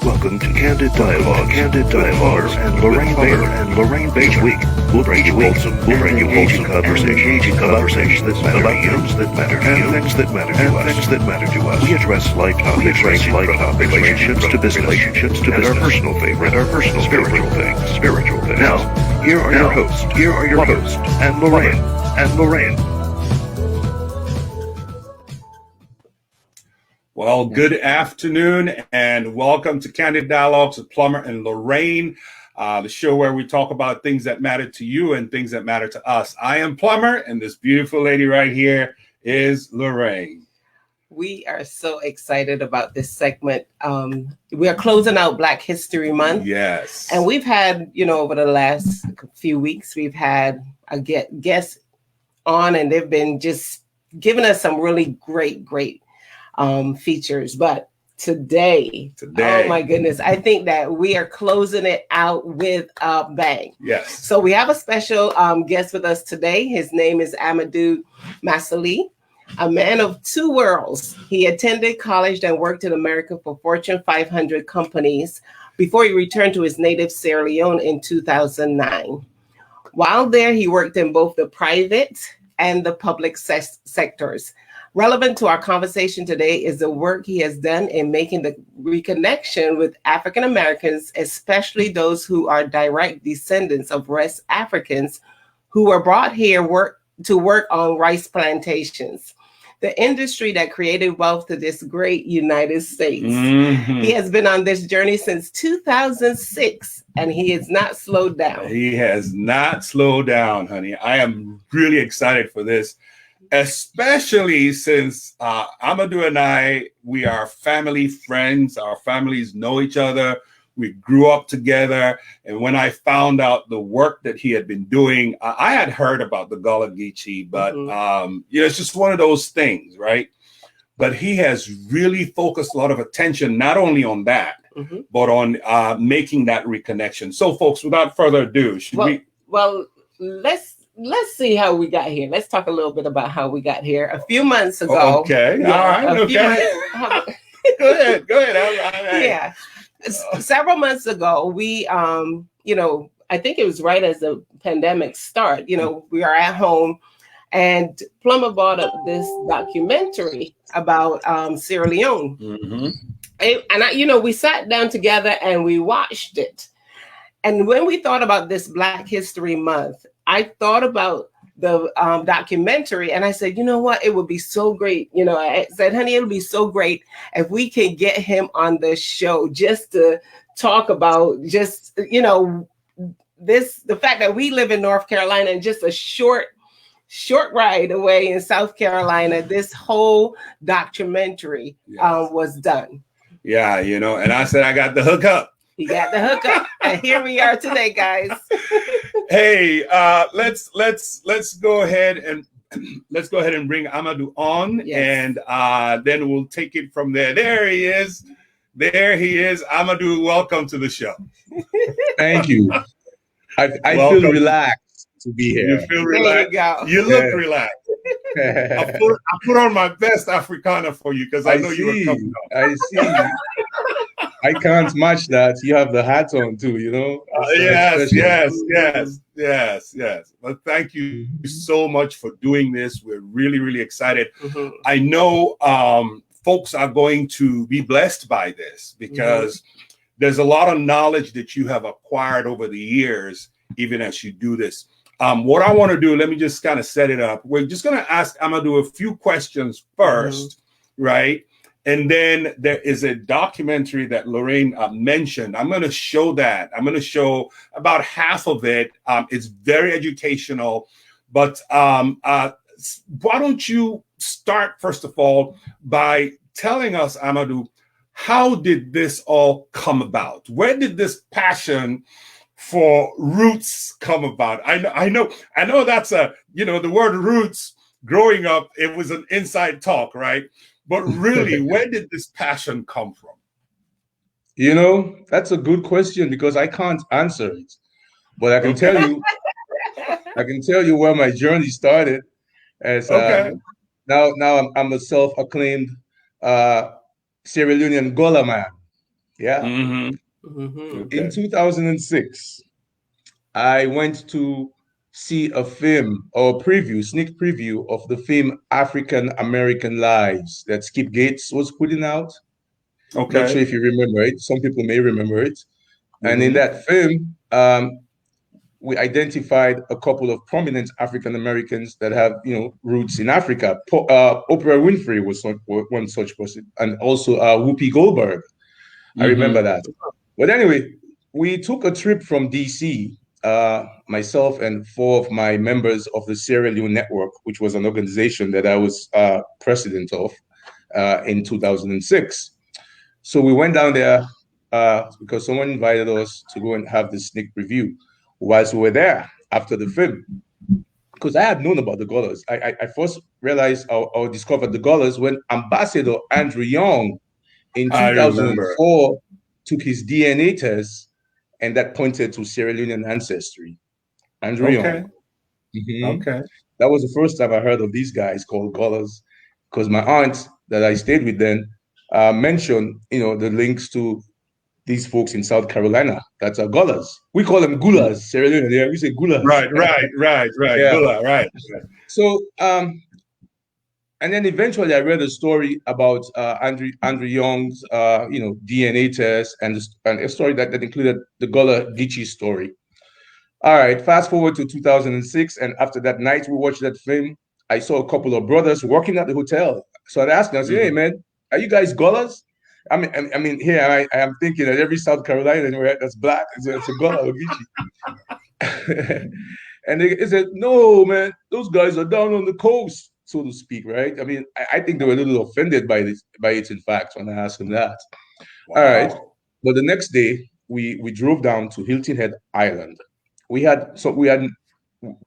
Welcome to Candid Dialogue, and Lorraine Bay. Each week, we'll bring you wholesome conversations about things that matter to you, and things that matter to us. We address life topics ranging from relationships to business, and our personal spiritual things. Now, here are your hosts, and Lorraine. Well, good afternoon and welcome to Candid Dialogues with Plummer and Lorraine, the show where we talk about things that matter to you and things that matter to us. I am Plummer and this beautiful lady right here is Lorraine. We are so excited about this segment. We are closing out Black History Month. Yes. And we've had, over the last few weeks, we've had a guest on and they've been just giving us some really great features. But today, oh my goodness, I think that we are closing it out with a bang. Yes. So we have a special guest with us today. His name is Amadou Massally, a man of two worlds. He attended college and worked in America for Fortune 500 companies before he returned to his native Sierra Leone in 2009. While there, he worked in both the private and the public sectors. Relevant to our conversation today is the work he has done in making the reconnection with African Americans, especially those who are direct descendants of West Africans who were brought here to work on rice plantations, the industry that created wealth to this great United States. Mm-hmm. He has been on this journey since 2006, and he has not slowed down. He has not slowed down, honey. I am really excited for this. Especially since Amadou and I, we are family friends. Our families know each other. We grew up together. And when I found out the work that he had been doing, I had heard about the Gullah Geechee, but it's just one of those things, right? But he has really focused a lot of attention, not only on that, but on making that reconnection. So, folks, without further ado, let's see how we got here. Let's talk a little bit about how we got here. A few months ago. Okay. Yeah, all right. Okay. Go ahead. Several months ago, we, I think it was right as the pandemic started, we are at home and Plummer brought up this documentary about Sierra Leone. Mm-hmm. And we sat down together and we watched it. And when we thought about this Black History Month, I thought about the documentary and I said, you know what, it would be so great. I said, honey, it would be so great if we can get him on the show just to talk about the fact that we live in North Carolina and just a short ride away in South Carolina, this whole documentary was done. Yeah, and I said, I got the hookup. He got the hookup, and here we are today, guys. Hey, let's go ahead and bring Amadou on, and then we'll take it from there. There he is. Amadou, welcome to the show. Thank you. I feel relaxed to be here. You feel relaxed. There you go. You look relaxed. I put on my best Africana for you because I know you were coming on. I see. I can't match that. You have the hat on too, Yes. Well, thank you so much for doing this. We're really, really excited. Mm-hmm. I know folks are going to be blessed by this because there's a lot of knowledge that you have acquired over the years, even as you do this. What I want to do, let me just kind of set it up. We're just going to ask Amadou a few questions first, right? And then there is a documentary that Lorraine mentioned. I'm going to show that. I'm going to show about half of it. It's very educational. But why don't you start, first of all, by telling us, Amadou, how did this all come about? Where did this passion for roots come about? I know that's the word roots growing up, it was an inside talk, right? But really, where did this passion come from? You know, that's a good question because I can't answer it. But I can tell you, where my journey started. As now I'm a self-acclaimed Sierra Leonean Gullah man. Yeah. In 2006, I went to see a film or sneak preview of the film African American Lives that Skip Gates was putting out. Okay. Not sure if you remember it. Some people may remember it. And in that film, we identified a couple of prominent African Americans that have, roots in Africa. Oprah Winfrey was one such person, and also Whoopi Goldberg. I remember that. But anyway, we took a trip from DC, myself and 4 of my members of the Sierra Leone Network, which was an organization that I was president of in 2006. So we went down there because someone invited us to go and have the sneak review. Whilst we were there after the film, because I had known about the Gullahs. I first realized or discovered the Gullahs when Ambassador Andrew Young in 2004 took his DNA test, and that pointed to Sierra Leonean ancestry. Andrew Young. Okay. That was the first time I heard of these guys called Gullahs, because my aunt that I stayed with then mentioned, the links to these folks in South Carolina. That's our Gullahs. We call them Gullahs, Sierra Leone. Yeah, we say Gullahs. Right. Yeah. Gullah, right. So, and then eventually I read a story about Andrew Young's, DNA test and a story that included the Gullah Geechee story. All right, fast forward to 2006, and after that night we watched that film, I saw a couple of brothers working at the hotel. So I asked them, I said, "Hey man, are you guys Gullahs?" I mean, here I am thinking that every South Carolinian that's black, it's a Gullah Geechee. And they said, "No, man, those guys are down on the coast, so to speak, right?" I mean, I think they were a little offended by it, in fact, when I asked them that. Wow. All right, but the next day we drove down to Hilton Head Island. We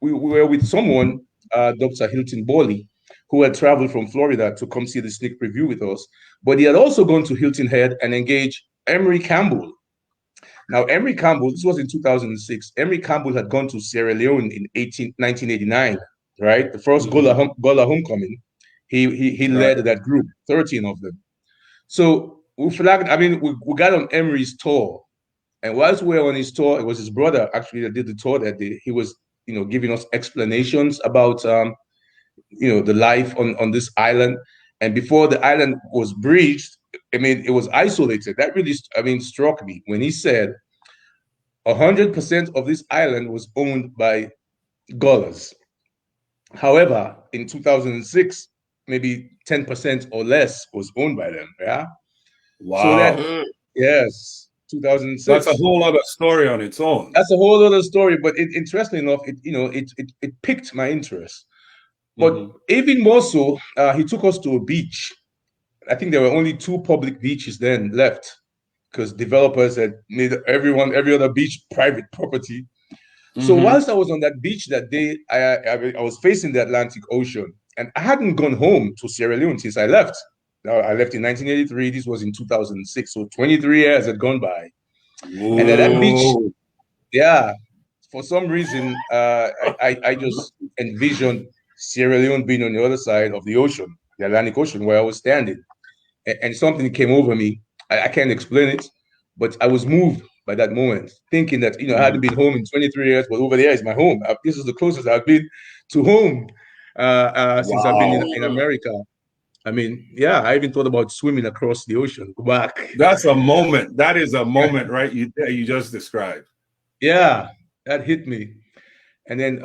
were with someone, Dr. Hilton Bowley, who had traveled from Florida to come see the sneak preview with us. But he had also gone to Hilton Head and engaged Emery Campbell. Now, Emery Campbell, this was in 2006. Emery Campbell had gone to Sierra Leone in 1989, right? The first Gullah homecoming. He led that group, 13 of them. So we got on Emery's tour. And whilst we were on his tour, it was his brother actually that did the tour that day. He was, giving us explanations about, the life on this island. And before the island was breached, it was isolated. That really, struck me when he said 100% of this island was owned by Gullahs. However, in 2006, maybe 10% or less was owned by them. Yeah. Wow. Yes. 2006. That's a whole other story on its own. That's a whole other story, but interestingly enough, it piqued my interest. But even more so, he took us to a beach. I think there were only 2 public beaches then left, because developers had made every other beach private property. So whilst I was on that beach that day, I was facing the Atlantic Ocean, and I hadn't gone home to Sierra Leone since I left. Now, I left in 1983. This was in 2006. So 23 years had gone by. Whoa. And at that beach, for some reason, I just envisioned Sierra Leone being on the other side of the ocean, the Atlantic Ocean, where I was standing. And something came over me. I can't explain it, but I was moved by that moment, thinking that, I hadn't been home in 23 years, but over there is my home. This is the closest I've been to home since I've been in America. I even thought about swimming across the ocean. Go back. That's a moment. That is a moment, right? You just described. Yeah, that hit me. And then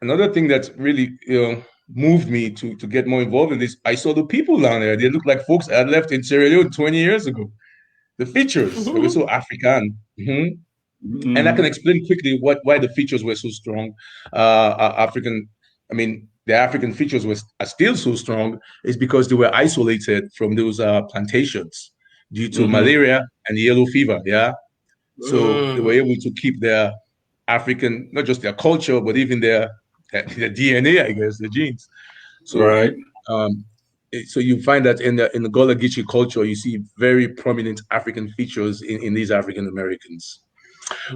another thing that really moved me to get more involved in this, I saw the people down there. They looked like folks I had left in Sierra Leone 20 years ago. The features were so African. And I can explain quickly why the features were so strong. The African features are still so strong is because they were isolated from those plantations due to malaria and yellow fever. Yeah. So they were able to keep their African, not just their culture, but even their DNA, I guess, the genes. So, So you find that in the Gullah Geechee culture, you see very prominent African features in these African Americans.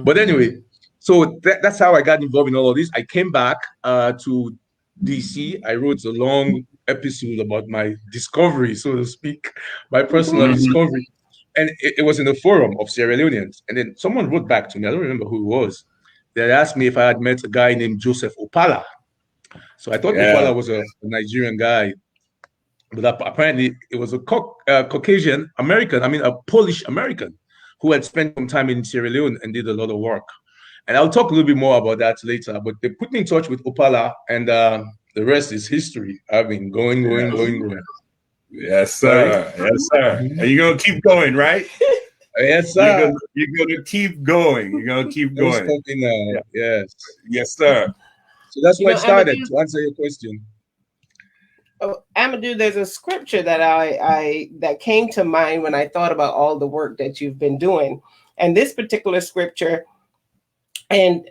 But anyway, so that's how I got involved in all of this. I came back to DC. I wrote a long episode about my discovery, so to speak, my personal discovery. And it was in the forum of Sierra Leoneans. And then someone wrote back to me, I don't remember who it was. They asked me if I had met a guy named Joseph Opala. So I thought Opala was a Nigerian guy. But apparently it was a Caucasian American, a Polish American who had spent some time in Sierra Leone and did a lot of work. And I'll talk a little bit more about that later. But they put me in touch with Opala, and the rest is history. I've been going. Yes, sir. Yes, sir. And you're going to keep going, right? Yes, sir. You're going to keep going. You're going to keep going. Yes. Yes, sir. So that's where it started, to answer your question. Oh, Amadou, there's a scripture that that came to mind when I thought about all the work that you've been doing. And this particular scripture, and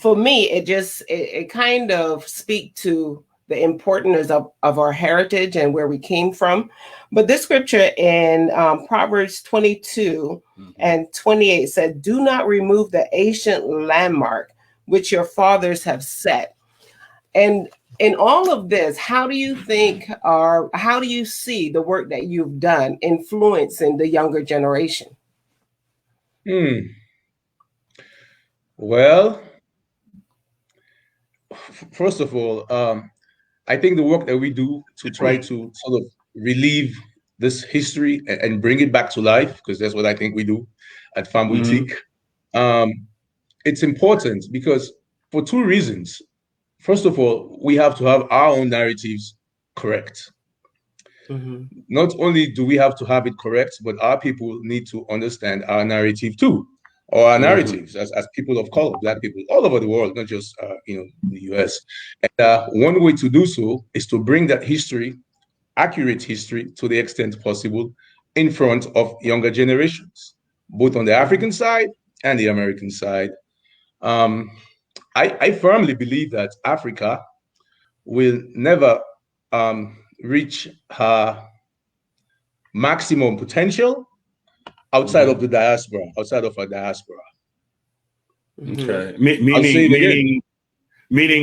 for me, it kind of speaks to the importance of our heritage and where we came from. But this scripture in Proverbs 22 and 28 said, "Do not remove the ancient landmark which your fathers have set." And in all of this, how do you think, or how do you see the work that you've done influencing the younger generation? Well, first of all, I think the work that we do to try to sort of relieve this history and bring it back to life, because that's what I think we do at Fambul Teak. It's important because for two reasons. First of all, we have to have our own narratives correct. Not only do we have to have it correct, but our people need to understand our narrative too, or our narratives as people of color, Black people all over the world, not just the US. And one way to do so is to bring that history, accurate history, to the extent possible, in front of younger generations, both on the African side and the American side. I firmly believe that Africa will never reach her maximum potential outside of the diaspora, outside of our diaspora. Okay. Meaning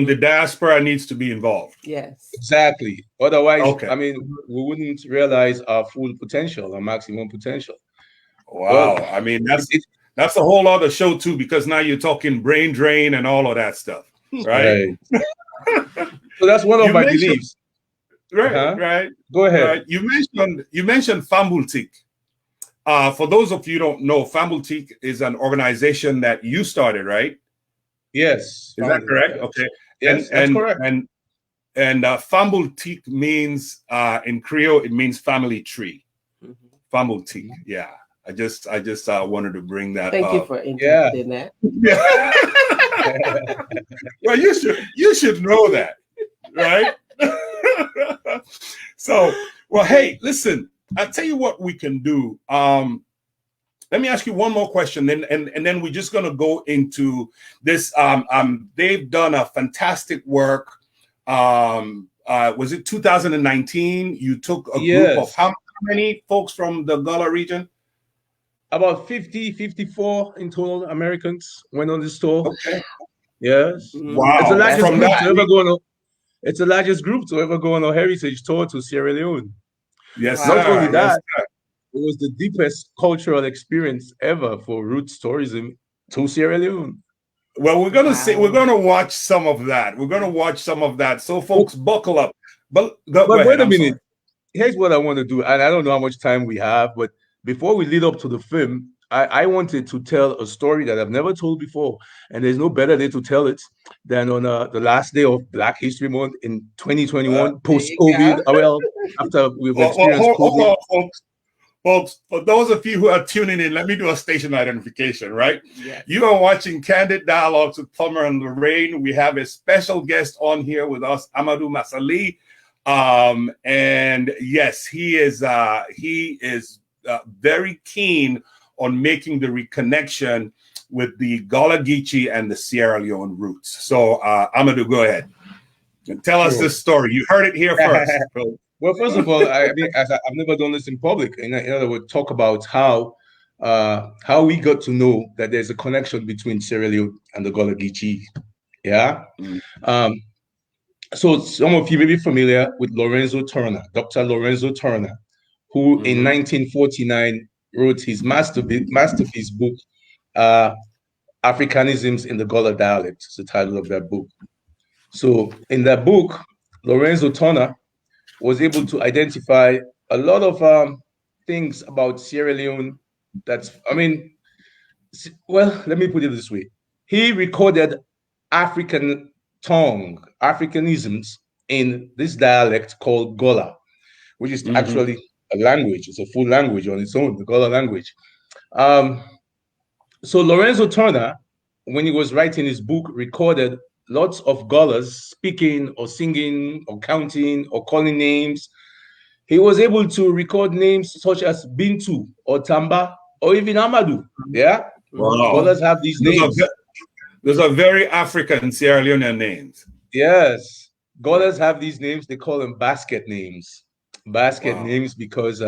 the diaspora needs to be involved. Yes. Exactly. Otherwise, we wouldn't realize our full potential, our maximum potential. Wow. Well, that's a whole other show too, because now you're talking brain drain and all of that stuff, right? So that's one of my beliefs. Right. Go ahead. Right. You mentioned Fambul Teak. For those of you who don't know, Fambul Teak is an organization that you started, right? Yes. Is that correct? Okay. Yes, that's correct. And Fambul Teak means in Creole it means family tree. Fambul Teak. Yeah. I just wanted to bring that up. Thank you for interrupting that. Well, you should know that, right? So, well, hey, listen, I'll tell you what we can do. Let me ask you one more question, and then we're just gonna go into this. They've done a fantastic work. Was it 2019? You took a group of how many folks from the Gullah region? About 54 in total Americans went on this tour. Okay. Yes. Wow. It's the largest group to ever go on a heritage tour to Sierra Leone. Yes. Not only that, it was the deepest cultural experience ever for roots tourism to Sierra Leone. Well, we're gonna watch some of that. So folks, buckle up. But wait a minute. Here's what I want to do, and I don't know how much time we have, but before we lead up to the film, I wanted to tell a story that I've never told before, and there's no better day to tell it than on the last day of Black History Month in 2021, post-COVID. Well, after we've experienced COVID. Hold on, folks. For those of you who are tuning in, let me do a station identification, right? Yes. You are watching Candid Dialogues with Plummer and Lorraine. We have a special guest on here with us, Amadou Massally. And yes, he is very keen on making the reconnection with the Gullah Geechee and the Sierra Leone roots. So, Amadou, go ahead and tell us this story. You heard it here first. Well, first of all, I mean, I've never done this in public. In other words, talk about how we got to know that there's a connection between Sierra Leone and the Gullah Geechee. Yeah. So some of you may be familiar with Lorenzo Turner, Dr. Lorenzo Turner, who in 1949 wrote his masterpiece book, Africanisms in the Gullah dialect. Is the title of that book. So in that book, Lorenzo Turner was able to identify a lot of things about Sierra Leone. Well, let me put it this way. He recorded African tongue, Africanisms in this dialect called Gullah, which is actually a language. It's a full language on its own, the Gullah language. So Lorenzo Turner, when he was writing his book, recorded lots of Gullahs speaking or singing or counting or calling names. He was able to record names such as Bintu or Tamba or even Amadou. Yeah? Wow. Gullahs have these names. Those are very African Sierra Leonean names. Yes. Gullahs have these names. They call them basket names. Basket names because,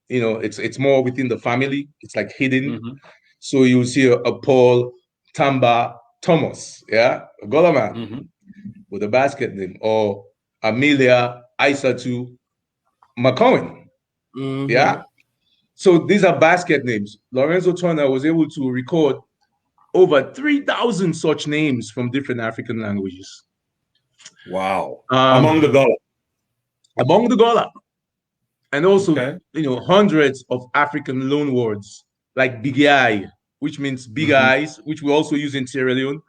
it's more within the family. It's like hidden. So you see a Paul, Tamba, Thomas, yeah, a Gullah man with a basket name, or Amelia, Isatu, McCowan, yeah. So these are basket names. Lorenzo Turner was able to record over 3,000 such names from different African languages. Wow! Among the Gullah, and also hundreds of African loan words like Bigai, which means big eyes, which we also use in Sierra Leone,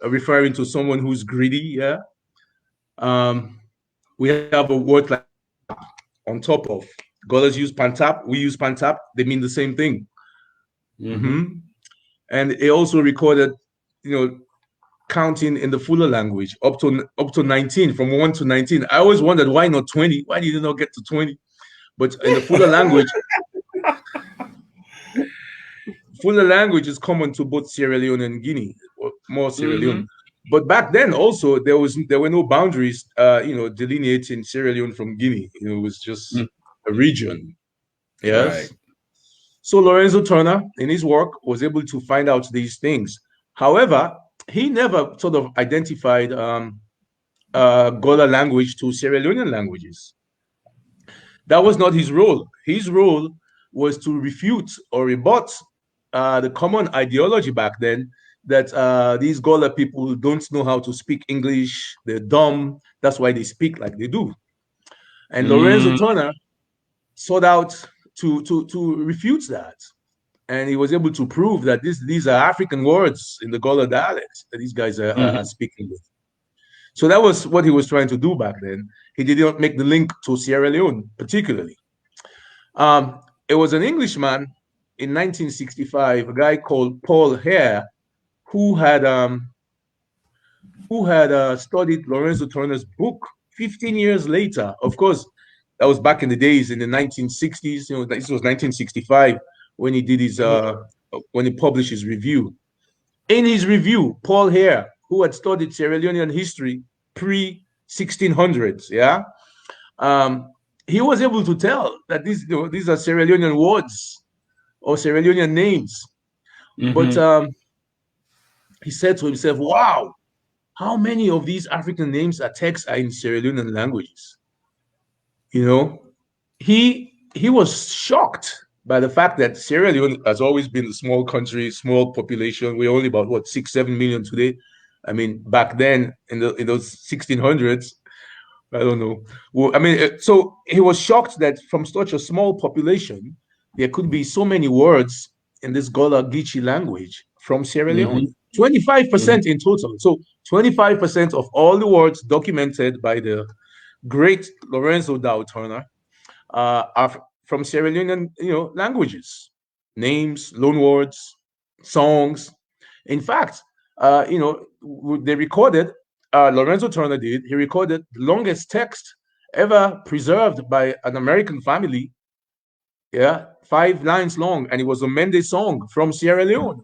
referring to someone who's greedy. Yeah. We have a word like on top of. Gullahs use pantap, we use pantap. They mean the same thing. And it also recorded, counting in the Fula language up to 19, from 1 to 19. I always wondered why not 20? Why did you not get to 20? But in the Fula language, Fula language is common to both Sierra Leone and Guinea, or more Sierra Leone. But back then also there were no boundaries, delineating Sierra Leone from Guinea. It was just a region. Yes. Right. So Lorenzo Turner, in his work, was able to find out these things. However, he never sort of identified Gullah language to Sierra Leonean languages. That was not his role. His role was to refute or rebut the common ideology back then that these Gullah people don't know how to speak English, they're dumb, that's why they speak like they do. And Lorenzo Turner sought out to refute that. And he was able to prove that these are African words in the Gullah dialect that these guys are speaking with. So that was what he was trying to do back then. He did not make the link to Sierra Leone particularly. It was an Englishman in 1965, a guy called Paul Hare, who had studied Lorenzo Turner's book 15 years later. Of course, that was back in the days in the 1960s. This was 1965 when he did his when he published his review. In his review, Paul Hare, who had studied Sierra Leonean history pre-1600s, he was able to tell that these are Sierra Leonean words or Sierra Leonean names. But he said to himself, wow, how many of these African names or texts are in Sierra Leonean languages? He was shocked by the fact that Sierra Leone has always been a small country, small population. We're only about 6-7 million today. I mean, back then in those 1600s, I don't know. Well, I mean, so he was shocked that from such a small population, there could be so many words in this Gullah Geechee language from Sierra Leone. 25% in total. So 25% of all the words documented by the great Lorenzo Dow Turner are from Sierra Leonean, languages, names, loanwords, songs. In fact, they recorded. Lorenzo Turner did. He recorded the longest text ever preserved by an American family. 5 lines long, and it was a Mende song from Sierra Leone.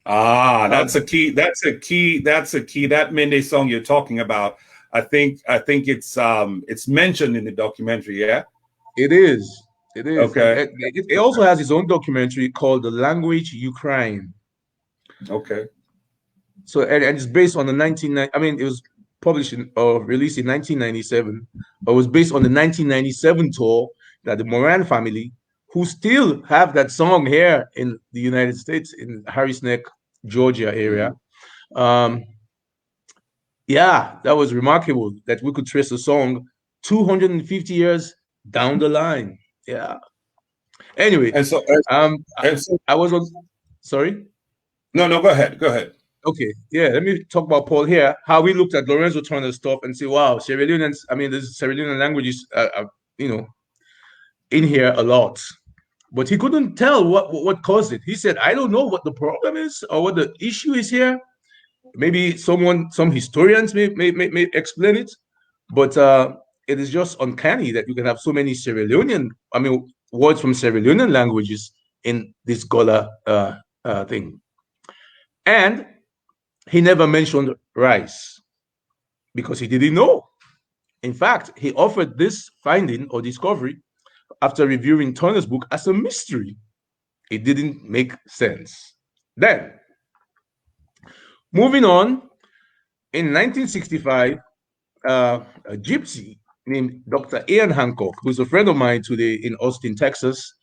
That's a key. That Mende song you're talking about. I think it's mentioned in the documentary. Yeah. It is. It is. Okay. And it also has its own documentary called "The Language Ukraine." Okay. So and it's based on the 1990. I mean, it was published or released in 1997, but it was based on the 1997 tour that the Moran family, who still have that song here in the United States, in Harris Neck, Georgia area. Yeah, that was remarkable that we could trace the song 250 years down the line. Yeah. Anyway, And so, I was on. Sorry. No, go ahead. Go ahead. Okay, yeah, let me talk about Paul here, how we looked at Lorenzo Turner's stuff and say, wow, Sierra Leoneans, I mean, there's Sierra Leonean languages, in here a lot. But he couldn't tell what caused it. He said, I don't know what the problem is or what the issue is here. Maybe some historians may explain it, but it is just uncanny that you can have so many words from Sierra Leonean languages in this Gullah thing. And he never mentioned rice because he didn't know. In fact, he offered this finding or discovery after reviewing Turner's book as a mystery. It didn't make sense. Then, moving on, in 1965, a gypsy named Dr. Ian Hancock, who's a friend of mine today in Austin, Texas,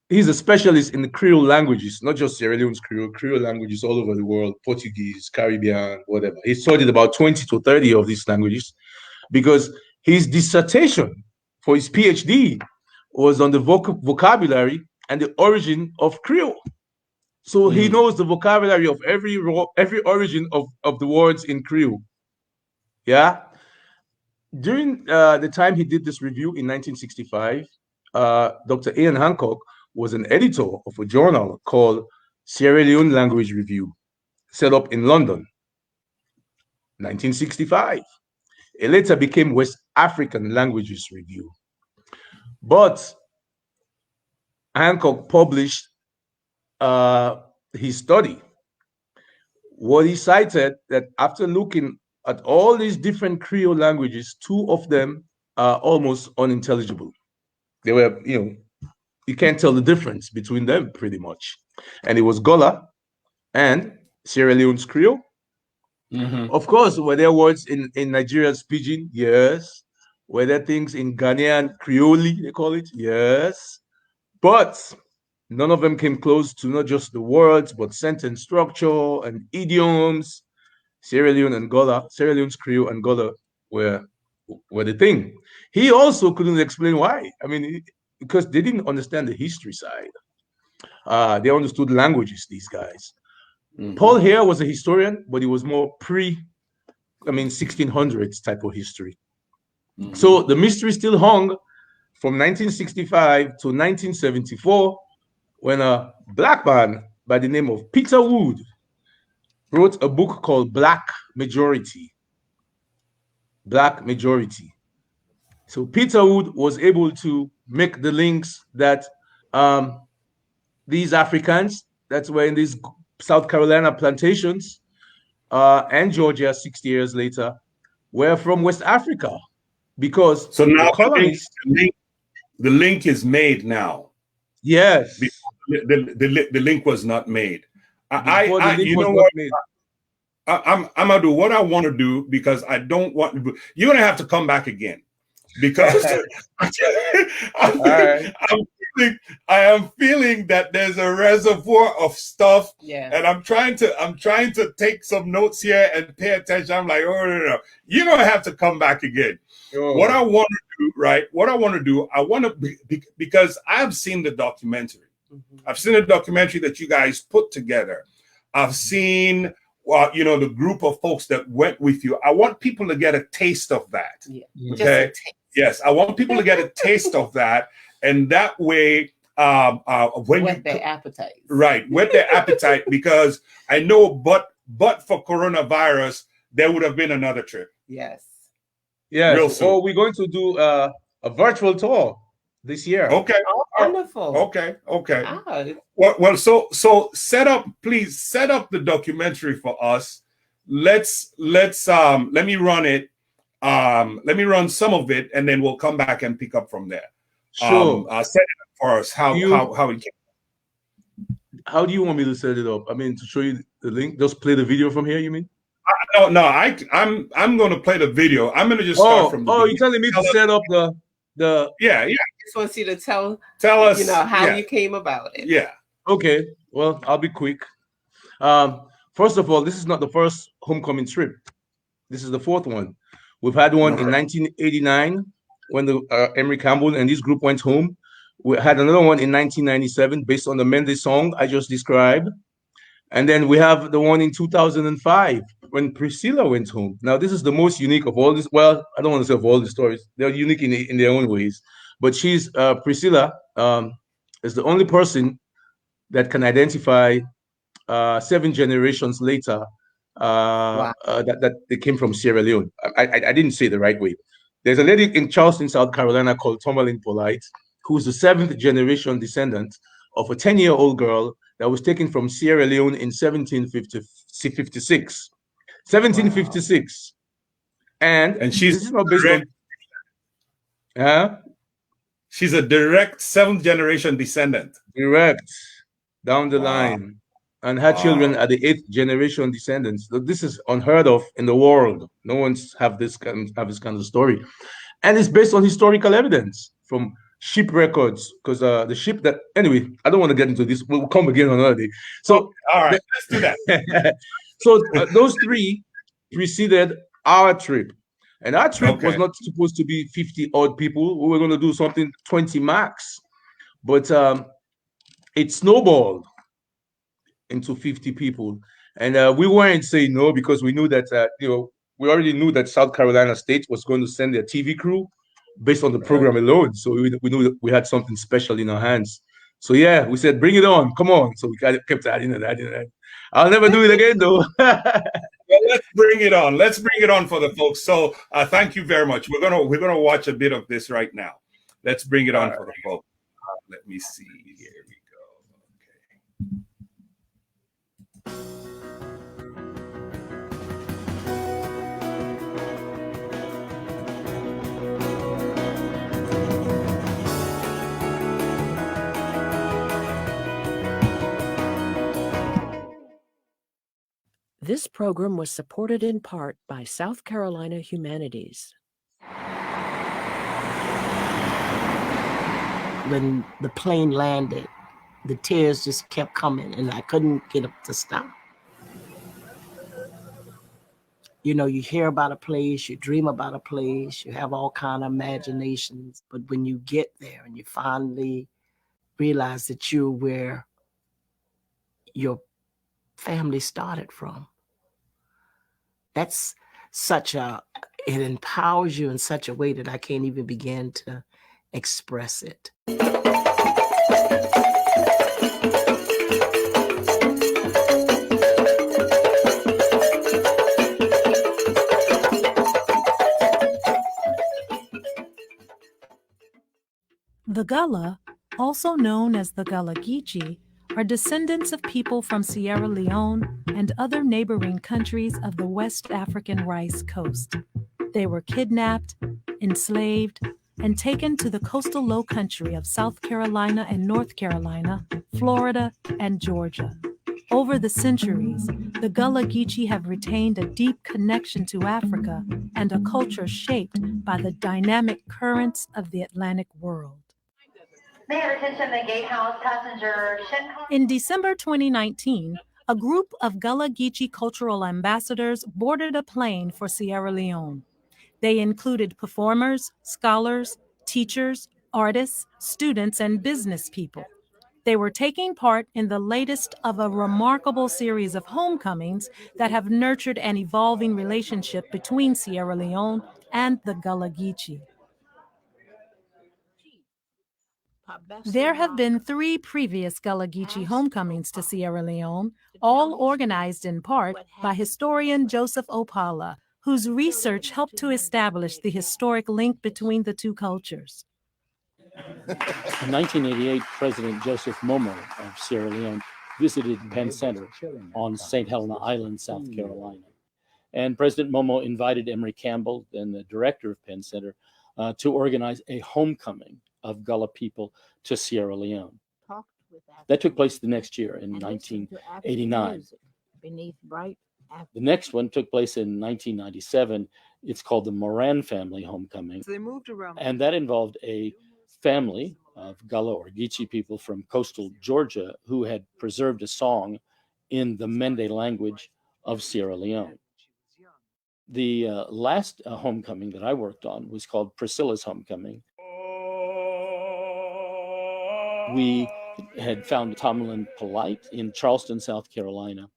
he's a specialist in the Creole languages, not just Sierra Leone's Creole languages all over the world, Portuguese, Caribbean, whatever. He studied about 20 to 30 of these languages because his dissertation for his PhD was on the vocabulary and the origin of Creole. So he knows the vocabulary of every origin of the words in Creole. Yeah. During the time he did this review in 1965, Dr. Ian Hancock was an editor of a journal called Sierra Leone Language Review, set up in London, 1965. It later became West African Languages Review. But Hancock published his study. What he cited that after looking at all these different Creole languages, 2 of them are almost unintelligible. They were, you can't tell the difference between them pretty much. And it was Gullah and Sierra Leone's Creole. Of course, were there words in Nigeria's Pidgin? Yes. Were there things in Ghanaian Creole, they call it? Yes. But none of them came close to not just the words, but sentence structure and idioms. Sierra Leone's Creole and Gullah were the thing. He also couldn't explain why. I mean, because they didn't understand the history side. They understood languages, these guys. Paul here was a historian, but he was more 1600s type of history. So the mystery still hung from 1965 to 1974, when a black man by the name of Peter Wood wrote a book called Black Majority. Black Majority. So Peter Wood was able to make the links that these Africans that were in these South Carolina plantations and Georgia 60 years later were from West Africa, because so now the link is made now. Yes, the link was not made. Amadou, what I want to do, because I don't want you're gonna have to come back again, because I am feeling that there's a reservoir of stuff, and I'm trying to take some notes here and pay attention. I'm like, oh no, you're gonna have to come back again. What I want to do, right? What I want to do, because I've seen the documentary. I've seen a documentary that you guys put together. I've seen, the group of folks that went with you. I want people to get a taste of that. Yeah. Okay. Yes, I want people to get a taste of that, and that way, whet their appetite. Right, whet their appetite, because I know, but for coronavirus, there would have been another trip. Yes. Yeah. So we're going to do a virtual tour this year. Okay. Oh, wonderful. Okay. Well, so please set up the documentary for us. let me run it. Let me run some of it, and then we'll come back and pick up from there. Sure. Set it up for us. How it came. How do you want me to set it up? I mean, to show you the link. Just play the video from here. You mean? No. I'm going to play the video. I'm going to just start from the beginning. You're telling me to set up the. Yeah. I just want you to tell us, how you came about it. Yeah. Okay. Well, I'll be quick. First of all, this is not the first homecoming trip. This is the fourth one. We've had one in 1989 when the Emery Campbell and this group went home. We had another one in 1997 based on the Mendes song I just described. And then we have the one in 2005 when Priscilla went home. Now, this is the most unique of all this. Well, I don't want to say of all the stories. They're unique in their own ways. But Priscilla is the only person that can identify 7 generations later that they came from Sierra Leone. I didn't say it the right way. There's a lady in Charleston, South Carolina called Tomalin Polite, who's the 7th generation descendant of a 10-year-old girl that was taken from Sierra Leone in 1756. 1756. And she's not based on. She's a direct 7th generation descendant. Direct down the line. And her children are the 8th generation descendants. This is unheard of in the world. No one's have this kind of story. And it's based on historical evidence from ship records, because the ship that, anyway, I don't want to get into this. We'll come again on another day. So, all right, let's do that. So those 3 preceded our trip. And our trip was not supposed to be 50 odd people. We were going to do something 20 max. But it snowballed into 50 people. And we weren't saying no because we knew that, we already knew that South Carolina State was going to send their TV crew based on the program alone. So we knew that we had something special in our hands. So yeah, we said, bring it on, come on. So we kept adding and adding and adding. I'll never do it again though. Well, let's bring it on. Let's bring it on for the folks. So thank you very much. We're gonna watch a bit of this right now. Let's bring it on for the folks. Let me see. Here we go. Okay. This program was supported in part by South Carolina Humanities. When the plane landed, the tears just kept coming and I couldn't get up to stop. You know, you hear about a place, you dream about a place, you have all kind of imaginations, but when you get there and you finally realize that you're where your family started from, that's it empowers you in such a way that I can't even begin to express it. The Gullah, also known as the Gullah Geechee, are descendants of people from Sierra Leone and other neighboring countries of the West African rice coast. They were kidnapped, enslaved, and taken to the coastal low country of South Carolina and North Carolina, Florida, and Georgia. Over the centuries, the Gullah Geechee have retained a deep connection to Africa and a culture shaped by the dynamic currents of the Atlantic world. May I have attention, the gatehouse passenger ship. In December 2019, a group of Gullah Geechee cultural ambassadors boarded a plane for Sierra Leone. They included performers, scholars, teachers, artists, students, and business people. They were taking part in the latest of a remarkable series of homecomings that have nurtured an evolving relationship between Sierra Leone and the Gullah Geechee. There have been 3 previous Gullah Geechee homecomings to Sierra Leone, all organized in part by historian Joseph Opala, whose research helped to establish the historic link between the 2 cultures. In 1988, President Joseph Momo of Sierra Leone visited Penn Center on St. Helena Island, South Carolina. And President Momo invited Emory Campbell, then the director of Penn Center, to organize a homecoming of Gullah people to Sierra Leone. That took place the next year in 1989. Beneath bright. The next one took place in 1997. It's called the Moran family homecoming. So they moved around. And that involved a family of Gullah or Geechee people from coastal Georgia who had preserved a song in the Mende language of Sierra Leone. The last homecoming that I worked on was called Priscilla's Homecoming. We had found Tomlin Polite in Charleston, South Carolina.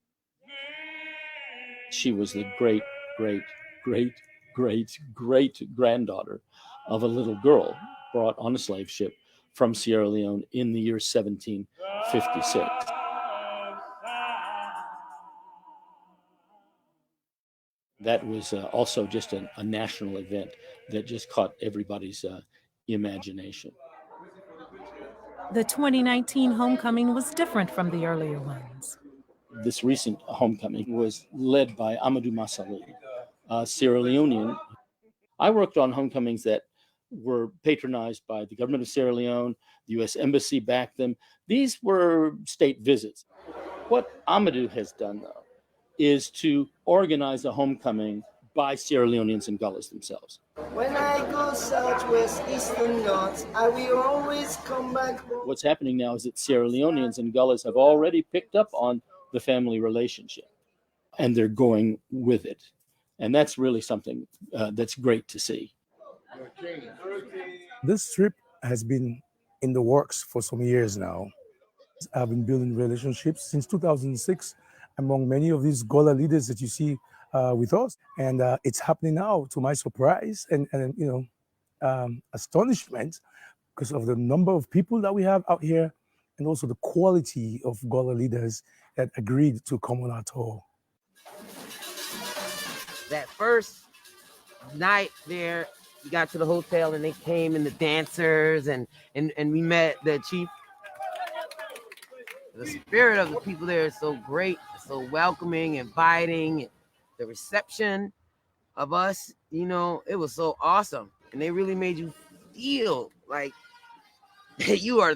She was the great, great, great, great, great granddaughter of a little girl brought on a slave ship from Sierra Leone in the year 1756. That was also just a national event that just caught everybody's imagination. The 2019 homecoming was different from the earlier ones. This recent homecoming was led by Amadou Massally, a Sierra Leonean. I worked on homecomings that were patronized by the government of Sierra Leone. The U.S. Embassy backed them. These were state visits. What Amadou has done, though, is to organize a homecoming by Sierra Leoneans and Gullahs themselves. When I go southwest, east and north, I will always come back home. What's happening now is that Sierra Leoneans and Gullahs have already picked up on the family relationship, and they're going with it. And that's really something that's great to see. This trip has been in the works for some years now. I've been building relationships since 2006 among many of these Gullah leaders that you see with us. And it's happening now, to my surprise and astonishment, because of the number of people that we have out here and also the quality of Gullah leaders that agreed to come on our tour. That first night there, we got to the hotel and they came and the dancers and we met the chief. The spirit of the people there is so great, so welcoming, inviting. The reception of us, it was so awesome. And they really made you feel like you are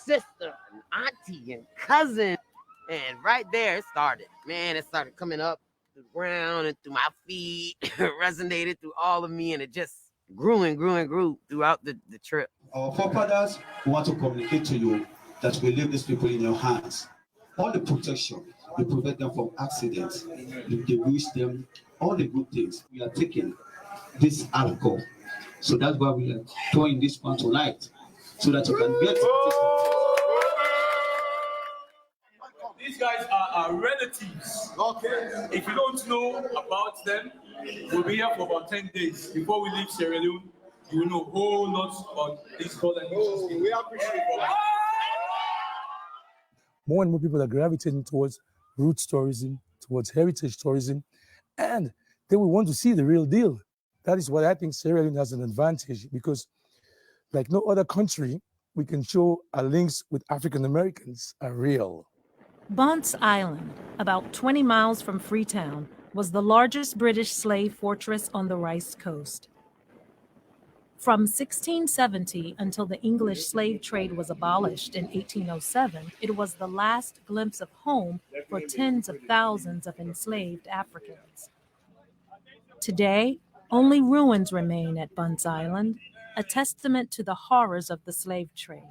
sister and auntie and cousin. And right there it started. Man, it started coming up through the ground and through my feet, resonated through all of me, and it just grew and grew and grew throughout the trip. Our forefathers want to communicate to you that we leave these people in your hands. All the protection, you prevent them from accidents, you wish them all the good things. We are taking this alcohol. So that's why we are throwing this one tonight, so that you can get These guys are our relatives. Okay. If you don't know about them, we'll be here for about 10 days. Before we leave Sierra Leone, you will know a whole lot on these Gullah Geechee. We appreciate it. More and more people are gravitating towards roots tourism, towards heritage tourism, and they will want to see the real deal. That is what I think Sierra Leone has an advantage, because like no other country, we can show our links with African Americans are real. Bunce Island, about 20 miles from Freetown, was the largest British slave fortress on the Rice Coast. From 1670 until the English slave trade was abolished in 1807, it was the last glimpse of home for tens of thousands of enslaved Africans. Today, only ruins remain at Bunce Island, a testament to the horrors of the slave trade.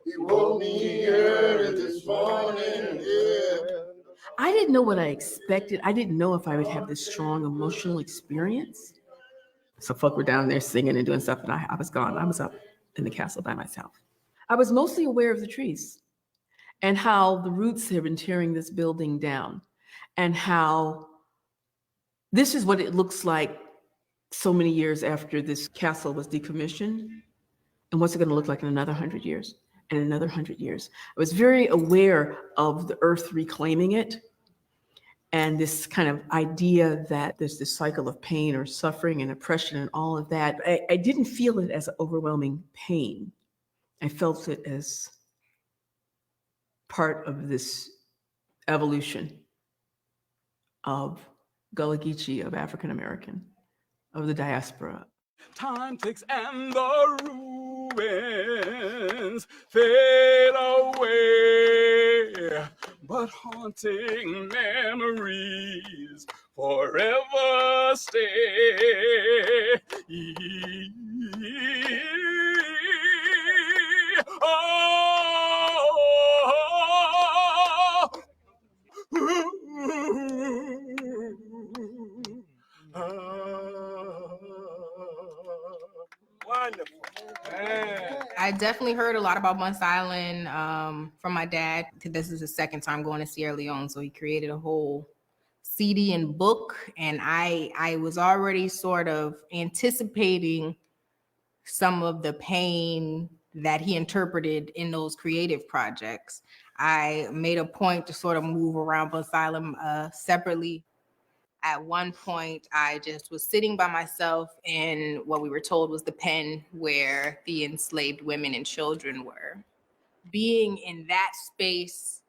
He woke me here this morning. I didn't know what I expected. I didn't know if I would have this strong emotional experience. So folk were down there singing and doing stuff, and I was gone. I was up in the castle by myself. I was mostly aware of the trees and how the roots have been tearing this building down, and how this is what it looks like so many years after this castle was decommissioned. And what's it going to look like in another 100 years? And another 100 years. I was very aware of the earth reclaiming it, and this kind of idea that there's this cycle of pain or suffering and oppression and all of that. I didn't feel it as overwhelming pain. I felt it as part of this evolution of Gullah Geechee of African American, of the diaspora. Time ticks and the ruins fade away, but haunting memories forever stay. Wonderful. I definitely heard a lot about Bunce Island from my dad. This is his second time going to Sierra Leone, so he created a whole CD and book, and I was already sort of anticipating some of the pain that he interpreted in those creative projects. I made a point to sort of move around Bunce Island separately. At one point, I just was sitting by myself in what we were told was the pen where the enslaved women and children were. Being in that space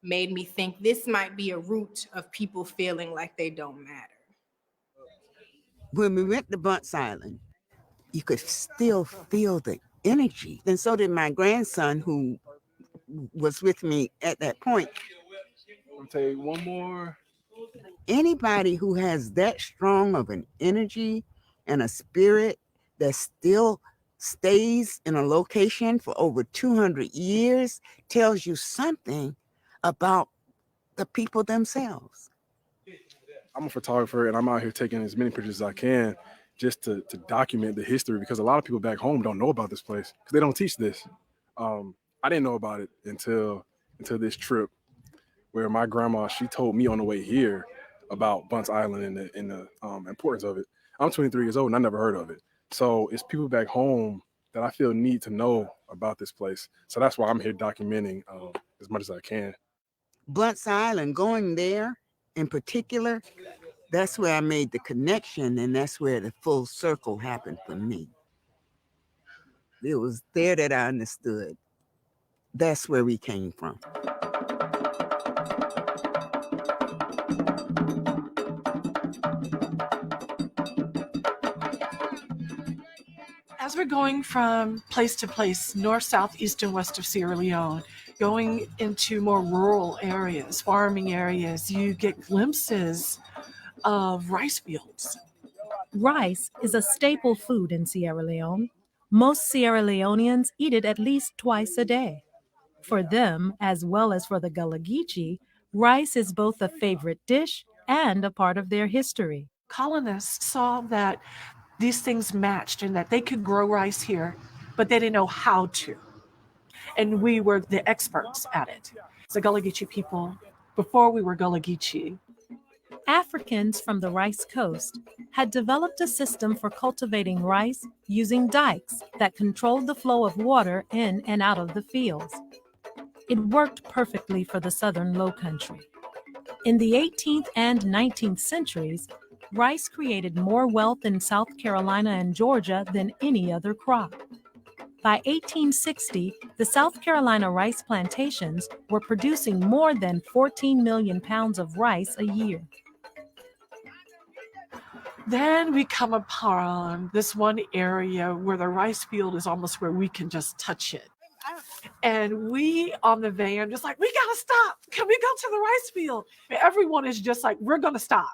made me think this might be a root of people feeling like they don't matter. When we went to Bunce Island, you could still feel the energy. And so did my grandson, who was with me at that point. I'll take one more. Anybody who has that strong of an energy and a spirit that still stays in a location for over 200 years tells you something about the people themselves. I'm a photographer and I'm out here taking as many pictures as I can just to document the history, because a lot of people back home don't know about this place because they don't teach this. I didn't know about it until this trip, where my grandma, she told me on the way here about Bunce Island and the importance of it. I'm 23 years old and I never heard of it. So it's people back home that I feel need to know about this place. So that's why I'm here documenting as much as I can. Bunce Island, going there in particular, that's where I made the connection, and that's where the full circle happened for me. It was there that I understood. That's where we came from. As we're going from place to place, north, south, east, and west of Sierra Leone, going into more rural areas, farming areas, you get glimpses of rice fields. Rice is a staple food in Sierra Leone. Most Sierra Leoneans eat it at least twice a day. For them, as well as for the Gullah Geechee, rice is both a favorite dish and a part of their history. Colonists saw that these things matched and that they could grow rice here, but they didn't know how to. And we were the experts at it. The Gullah Geechee people, before we were Gullah Geechee, Africans from the Rice Coast had developed a system for cultivating rice using dikes that controlled the flow of water in and out of the fields. It worked perfectly for the southern lowcountry. In the 18th and 19th centuries, rice created more wealth in South Carolina and Georgia than any other crop. By 1860, the South Carolina rice plantations were producing more than 14 million pounds of rice a year. then we come upon this one area where the rice field is almost where we can just touch it. And we on the van just like, we gotta stop. Can we go to the rice field? And everyone is just like, we're gonna stop.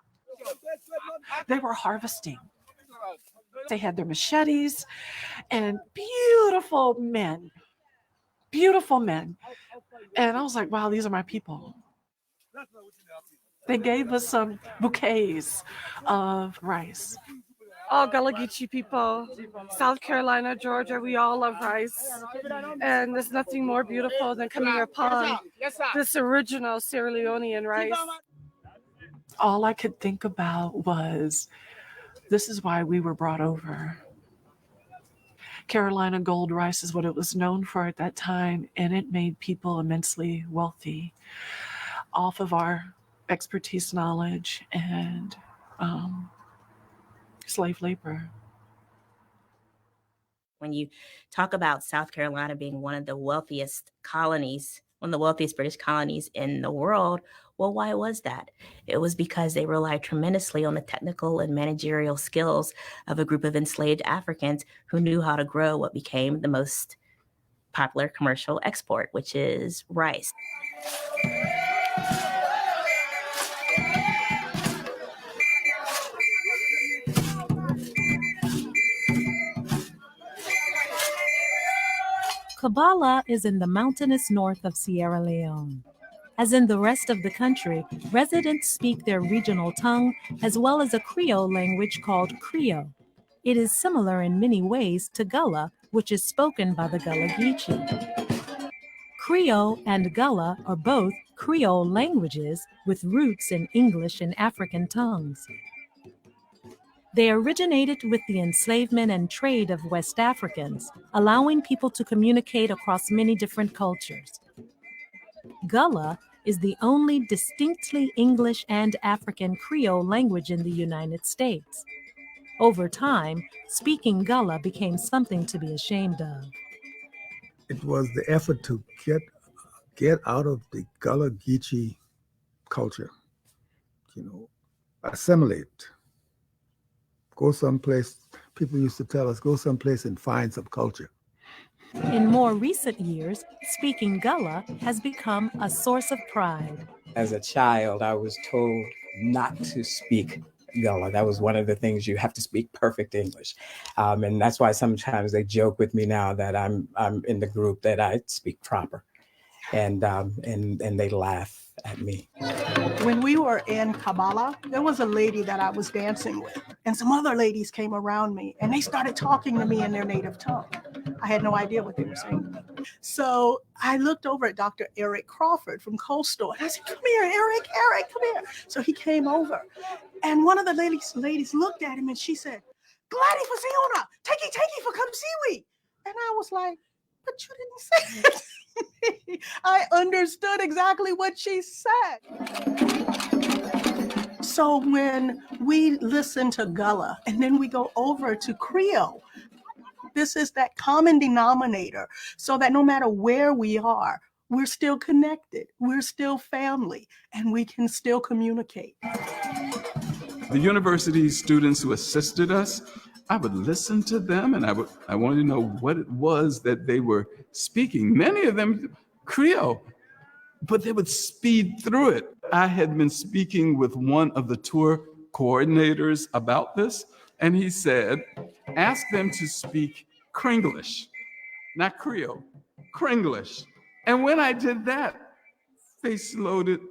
They were harvesting. They had their machetes and beautiful men. And I was like, wow, these are my people. They gave us some bouquets of rice. All Gullah Geechee people, South Carolina, Georgia, we all love rice. And there's nothing more beautiful than coming upon this original Sierra Leonean rice. All I could think about was, this is why we were brought over. Carolina gold rice is what it was known for at that time, and it made people immensely wealthy off of our expertise, knowledge, and slave labor. When you talk about South Carolina being one of the wealthiest colonies, one of the wealthiest British colonies in the world, Well, why was that? It was because they relied tremendously on the technical and managerial skills of a group of enslaved Africans who knew how to grow what became the most popular commercial export, which is rice. Kabbalah is in the mountainous north of Sierra Leone. As in the rest of the country, residents speak their regional tongue as well as a Creole language called Creole. It is similar in many ways to Gullah, which is spoken by the Gullah Geechee. Creole and Gullah are both Creole languages with roots in English and African tongues. They originated with the enslavement and trade of West Africans, allowing people to communicate across many different cultures. Gullah is the only distinctly English and African Creole language in the United States. Over time, speaking Gullah became something to be ashamed of. It was the effort to get out of the Gullah Geechee culture, assimilate. Go someplace, people used to tell us, go someplace and find some culture. In more recent years, speaking Gullah has become a source of pride. As a child, I was told not to speak Gullah. That was one of the things, you have to speak perfect English. And that's why sometimes they joke with me now that I'm in the group that I speak proper. And they laugh at me. When we were in Kabbalah, there was a lady that I was dancing with, and some other ladies came around me, and they started talking to me in their native tongue. I had no idea what they were saying. So I looked over at Dr. Eric Crawford from Coastal, and I said, "Come here, Eric, come here." So he came over, and one of the ladies looked at him, and she said, "Gladi Fasiona, take for come see." And I was like, "But you didn't say it." I understood exactly what she said. So when we listen to Gullah and then we go over to Creole, this is that common denominator so that no matter where we are, we're still connected, we're still family, and we can still communicate. The university students who assisted us, I would listen to them and I wanted to know what it was that they were speaking. Many of them Creole, but they would speed through it. I had been speaking with one of the tour coordinators about this, and he said, ask them to speak Kringlish, not Creole, Kringlish. And when I did that, they slowed it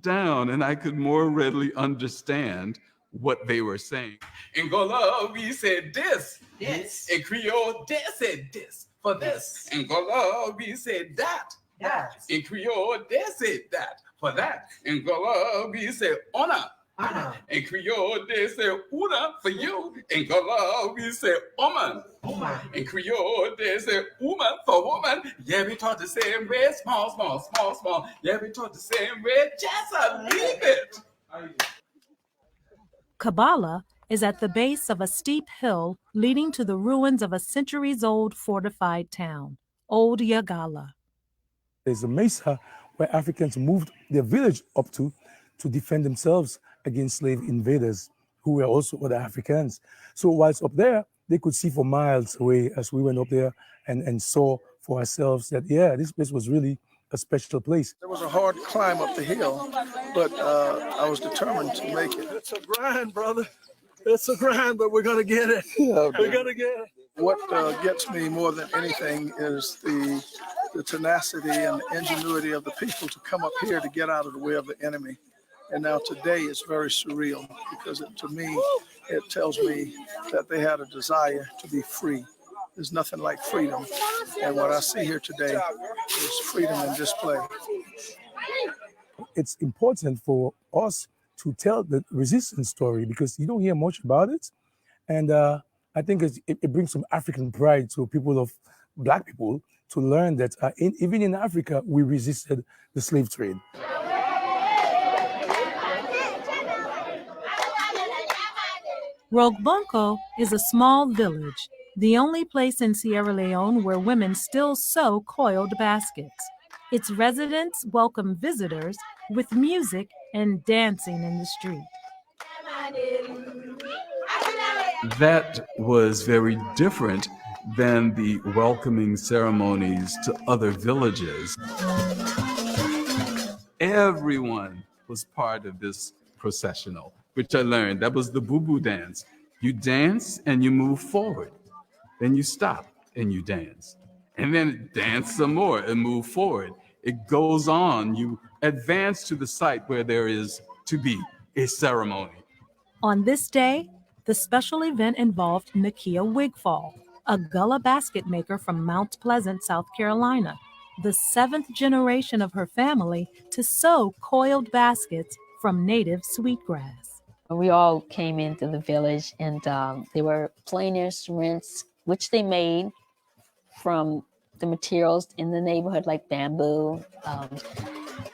down and I could more readily understand what they were saying. In Gullah, we said this. Yes. In Creole, they said this for this. In Gullah, we said that. That. In Creole, they said that for that. In Gullah, we said ona. In Creole, they say una for you. In Gullah, we say woman. In Creole, they say woman for woman. Yeah, we taught the same way, small. Yeah, we taught the same way, just leave it. Kabbalah is at the base of a steep hill leading to the ruins of a centuries-old fortified town, Old Yagala. There's a mesa where Africans moved their village up to defend themselves against slave invaders who were also other Africans. So whilst up there, they could see for miles away as we went up there and saw for ourselves that, yeah, this place was really a special place. It was a hard climb up the hill, but I was determined to make it. It's a grind, brother. It's a grind, but we're going to get it. Yeah, we're going to get it. What gets me more than anything is the tenacity and the ingenuity of the people to come up here to get out of the way of the enemy. And now today is very surreal because to me, it tells me that they had a desire to be free. There's nothing like freedom. And what I see here today is freedom in display. It's important for us to tell the resistance story because you don't hear much about it. And I think it brings some African pride to people of Black people to learn that even in Africa, we resisted the slave trade. Rogbonko is a small village, the only place in Sierra Leone where women still sew coiled baskets. Its residents welcome visitors with music and dancing in the street. That was very different than the welcoming ceremonies to other villages. Everyone was part of this processional, which I learned. That was the boo-boo dance. You dance and you move forward. Then you stop and you dance. And then dance some more and move forward. It goes on. You advance to the site where there is to be a ceremony. On this day, the special event involved Nakia Wigfall, a Gullah basket maker from Mount Pleasant, South Carolina, the 7th generation of her family to sew coiled baskets from native sweetgrass. We all came into the village, and they were plain instruments, which they made from the materials in the neighborhood, like bamboo,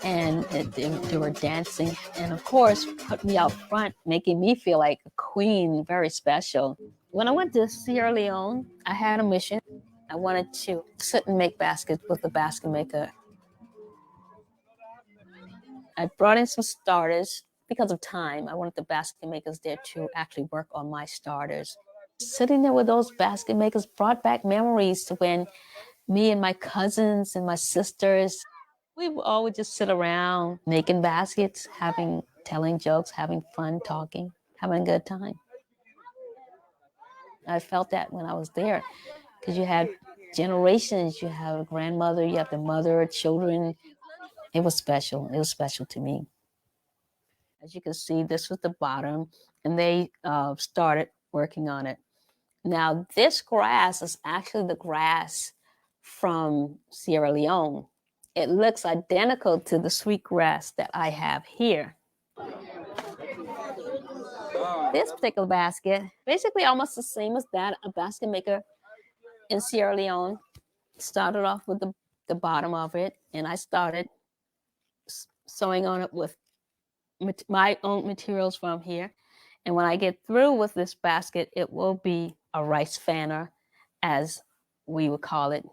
and they were dancing, and of course, put me out front, making me feel like a queen, very special. When I went to Sierra Leone, I had a mission. I wanted to sit and make baskets with the basket maker. I brought in some starters. Because of time, I wanted the basket makers there to actually work on my starters. Sitting there with those basket makers brought back memories to when me and my cousins and my sisters, we all would just sit around making baskets, telling jokes, having fun, talking, having a good time. I felt that when I was there, because you had generations, you have a grandmother, you have the mother, children. It was special. It was special to me. As you can see, this was the bottom, and they started working on it. Now, this grass is actually the grass from Sierra Leone. It looks identical to the sweet grass that I have here. This particular basket, basically almost the same as that, a basket maker in Sierra Leone started off with the bottom of it, and I started sewing on it with my own materials from here. And when I get through with this basket, it will be a rice fanner, as we would call it.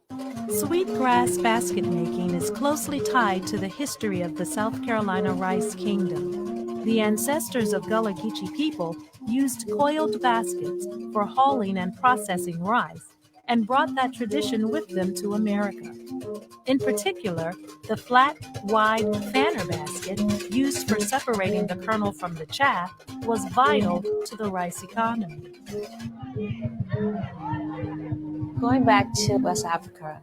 Sweetgrass basket making is closely tied to the history of the South Carolina Rice Kingdom. The ancestors of Gullah Geechee people used coiled baskets for hauling and processing rice, and brought that tradition with them to America. In particular, the flat, wide fanner basket used for separating the kernel from the chaff was vital to the rice economy. Going back to West Africa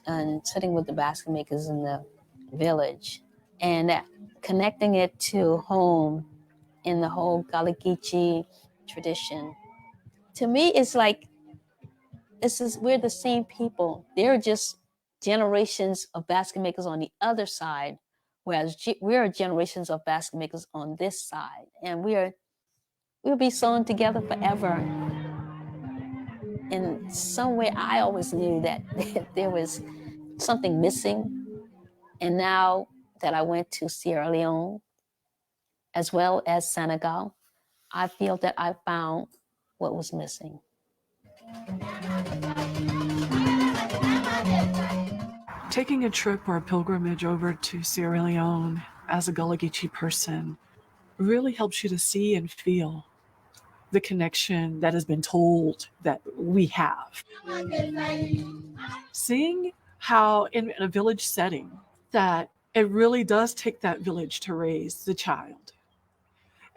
and sitting with the basket makers in the village and connecting it to home in the whole Gullah Geechee tradition, to me, it's like we're the same people. They're just generations of basket makers on the other side, whereas we're generations of basket makers on this side, and we'll be sewn together forever. In some way, I always knew that there was something missing, and now that I went to Sierra Leone, as well as Senegal, I feel that I found what was missing. Taking a trip or a pilgrimage over to Sierra Leone as a Gullah Geechee person really helps you to see and feel the connection that has been told that we have. Seeing how in a village setting that it really does take that village to raise the child.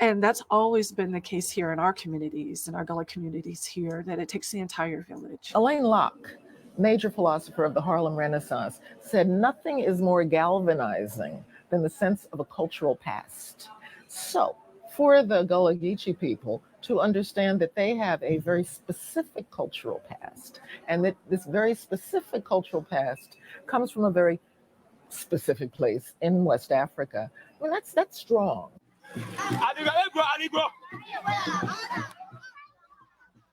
And that's always been the case here in our communities, in our Gullah communities here, that it takes the entire village. Alain Locke, major philosopher of the Harlem Renaissance, said nothing is more galvanizing than the sense of a cultural past. So for the Gullah Geechee people to understand that they have a very specific cultural past, and that this very specific cultural past comes from a very specific place in West Africa, I mean, that's strong.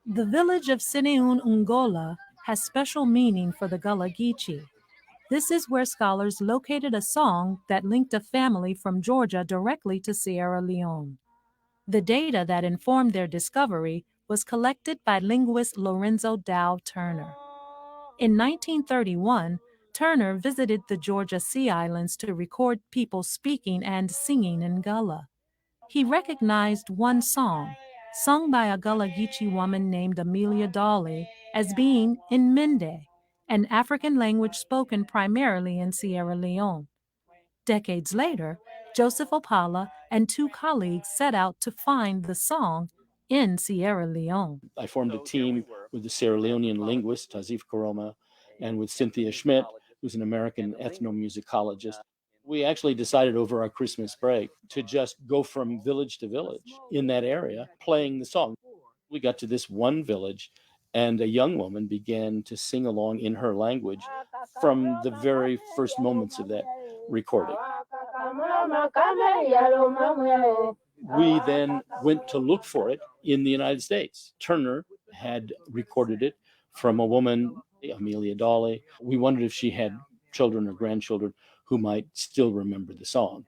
The village of Sineun Ungola has special meaning for the Gullah Geechee. This is where scholars located a song that linked a family from Georgia directly to Sierra Leone. The data that informed their discovery was collected by linguist Lorenzo Dow Turner. In 1931, Turner visited the Georgia Sea Islands to record people speaking and singing in Gullah. He recognized one song, sung by a Gullah Geechee woman named Amelia Dawley, as being in Mende, an African language spoken primarily in Sierra Leone. Decades later, Joseph Opala and two colleagues set out to find the song in Sierra Leone. I formed a team with the Sierra Leonean linguist, Tazif Karoma, and with Cynthia Schmidt, who's an American ethnomusicologist. We actually decided over our Christmas break to just go from village to village in that area, playing the song. We got to this one village, and a young woman began to sing along in her language from the very first moments of that recording. We then went to look for it in the United States. Turner had recorded it from a woman, Amelia Dawley. We wondered if she had children or grandchildren who might still remember the song.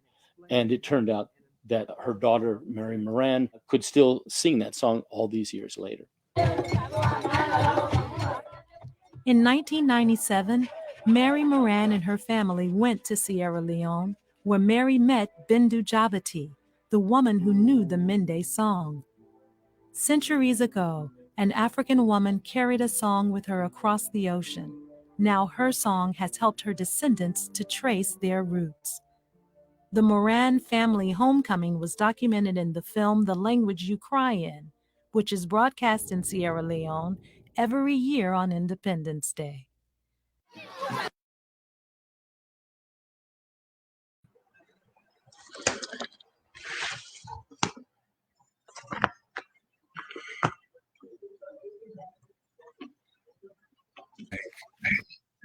And it turned out that her daughter, Mary Moran, could still sing that song all these years later. In 1997, Mary Moran and her family went to Sierra Leone, where Mary met Bindu Jabati, the woman who knew the Mende song. Centuries ago, an African woman carried a song with her across the ocean. Now her song has helped her descendants to trace their roots. The Moran family homecoming was documented in the film The Language You Cry In, which is broadcast in Sierra Leone every year on Independence Day.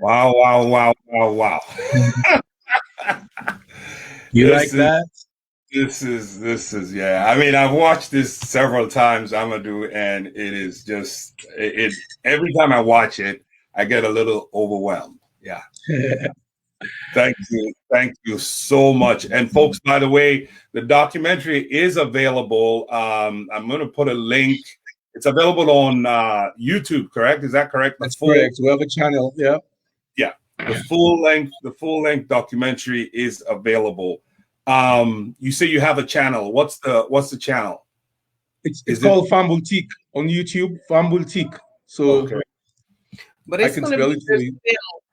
Wow, wow, wow, wow, wow. You like that? This is, yeah. I mean, I've watched this several times, Amadou, and it is just, every time I watch it, I get a little overwhelmed. Yeah. Thank you so much. And folks, by the way, the documentary is available. I'm going to put a link. It's available on YouTube, correct? Is that correct? That's correct. We have a channel. Yeah. Yeah. The full length documentary is available. You say you have a channel. What's the channel? It's called Fambul on YouTube. Fambul. So okay. But it's going to be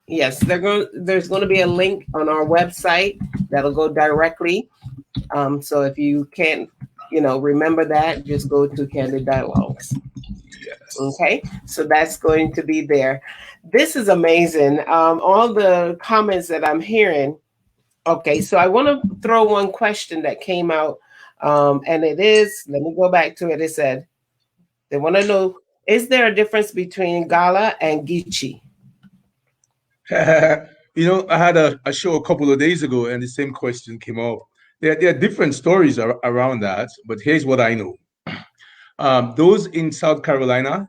yes, there's going to be a link on our website that'll go directly. So if you can't, remember that, just go to Candid Dialogues. Yes. Okay, so that's going to be there. This is amazing. All the comments that I'm hearing. Okay, so I want to throw one question that came out, and it is, let me go back to it. It said, they want to know, is there a difference between Gullah and Geechee? I had a show a couple of days ago, and the same question came up. There are different stories around that, but here's what I know. Those in South Carolina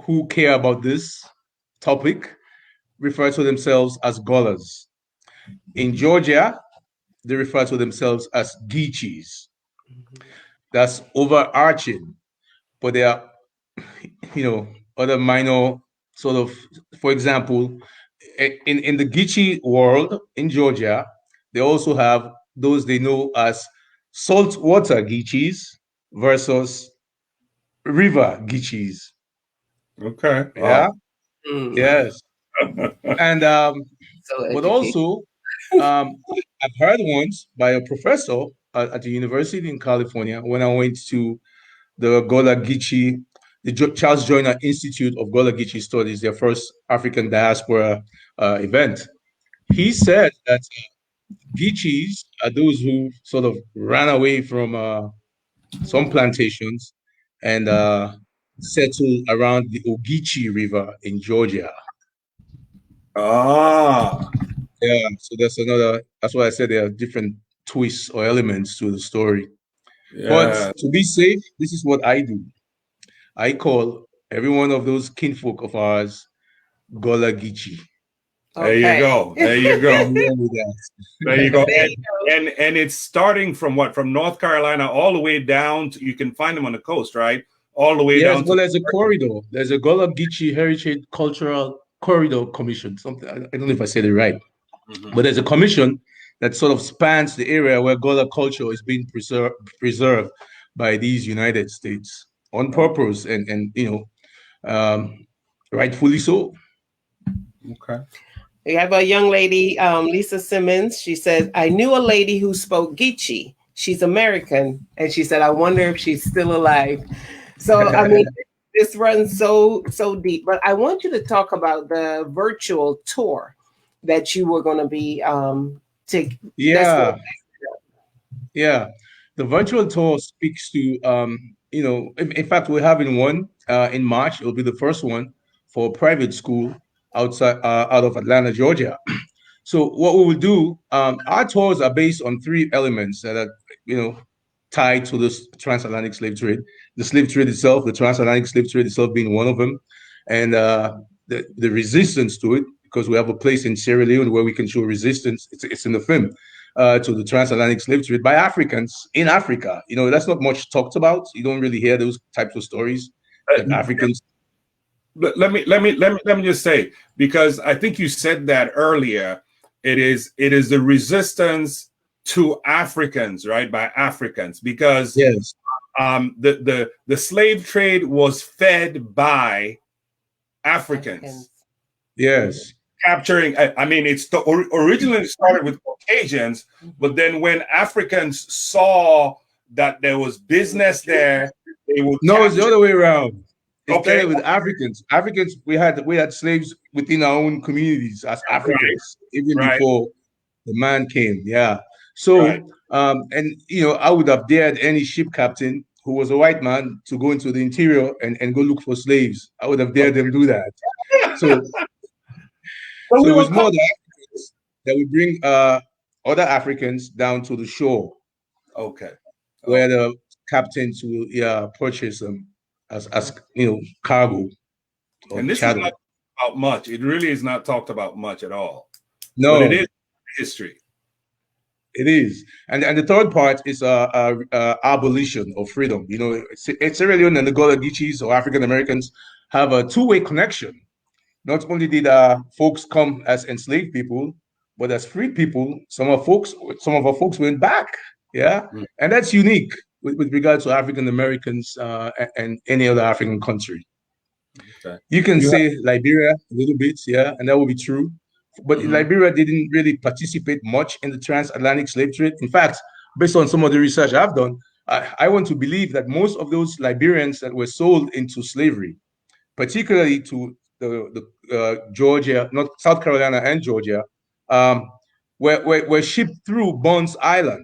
who care about this topic refer to themselves as Gullahs. In Georgia, they refer to themselves as Geechees. That's overarching, but there are, other minor sort of, for example, in the Geechee world in Georgia, they also have those they know as saltwater Geechees versus river Geechees. Okay. Yeah. Wow. Yes. And but also, I've heard once by a professor at the university in California when I went to the Gullah Geechee, the Charles Joyner Institute of Gullah Geechee Studies, their first African diaspora event. He said that Geechees are those who sort of ran away from some plantations and settled around the Ogeechee River in Georgia. Ah. Yeah, so that's why I said there are different twists or elements to the story. Yeah. But to be safe, this is what I do. I call every one of those kinfolk of ours Gullah Geechee. Okay. There you go. There you go. There you go. And it's starting from what? From North Carolina all the way down to, you can find them on the coast, right? All the way down. Yes, well, there's a corridor. There's a Gullah Geechee Heritage Cultural Corridor Commission. Something, I don't know if I said it right, but there's a commission that sort of spans the area where Gullah culture is being preserved by these United States on purpose, and rightfully so. Okay. We have a young lady, Lisa Simmons. She says, I knew a lady who spoke Geechee. She's American. And she said, I wonder if she's still alive. So, I mean, this runs so deep. But I want you to talk about the virtual tour that you were going to be taking. Yeah. The virtual tour speaks to, in fact, we're having one in March. It'll be the first one for a private school out of Atlanta, Georgia. So what we will do, our tours are based on 3 elements that are, tied to this transatlantic slave trade. The slave trade itself, the transatlantic slave trade itself being one of them, and the resistance to it, because we have a place in Sierra Leone where we can show resistance. It's in the film to the transatlantic slave trade by Africans in Africa. That's not much talked about. You don't really hear those types of stories that Africans. Let me just say, because I think you said that earlier. It is the resistance to Africans, right? By Africans, because yes, the slave trade was fed by Africans. Yes, capturing. I mean, originally started with Caucasians, but then when Africans saw that there was business there, they would. No, it's the other way around. It started with Africans. Africans, we had slaves within our own communities as Africans, even before the man came. Yeah. So, and I would have dared any ship captain who was a white man to go into the interior and go look for slaves. I would have dared them do that. So it was more the Africans that would bring other Africans down to the shore. Okay. Where the captains will purchase them as cargo. And this chattel. is not about much. It really is not talked about much at all. No, but it is history. It is, and the third part is abolition of freedom. Sierra Leone and the Gullah Geechees, or African Americans, have a two-way connection. Not only did folks come as enslaved people, but as freed people, some of our folks went back. Yeah, and that's unique with regard to African Americans and any other African country. Okay. You can say Liberia a little bit, yeah, and that would be true. But Liberia didn't really participate much in the transatlantic slave trade. In fact, based on some of the research I've done, I want to believe that most of those Liberians that were sold into slavery, particularly to the Georgia, not South Carolina and Georgia, were shipped through Bonds Island.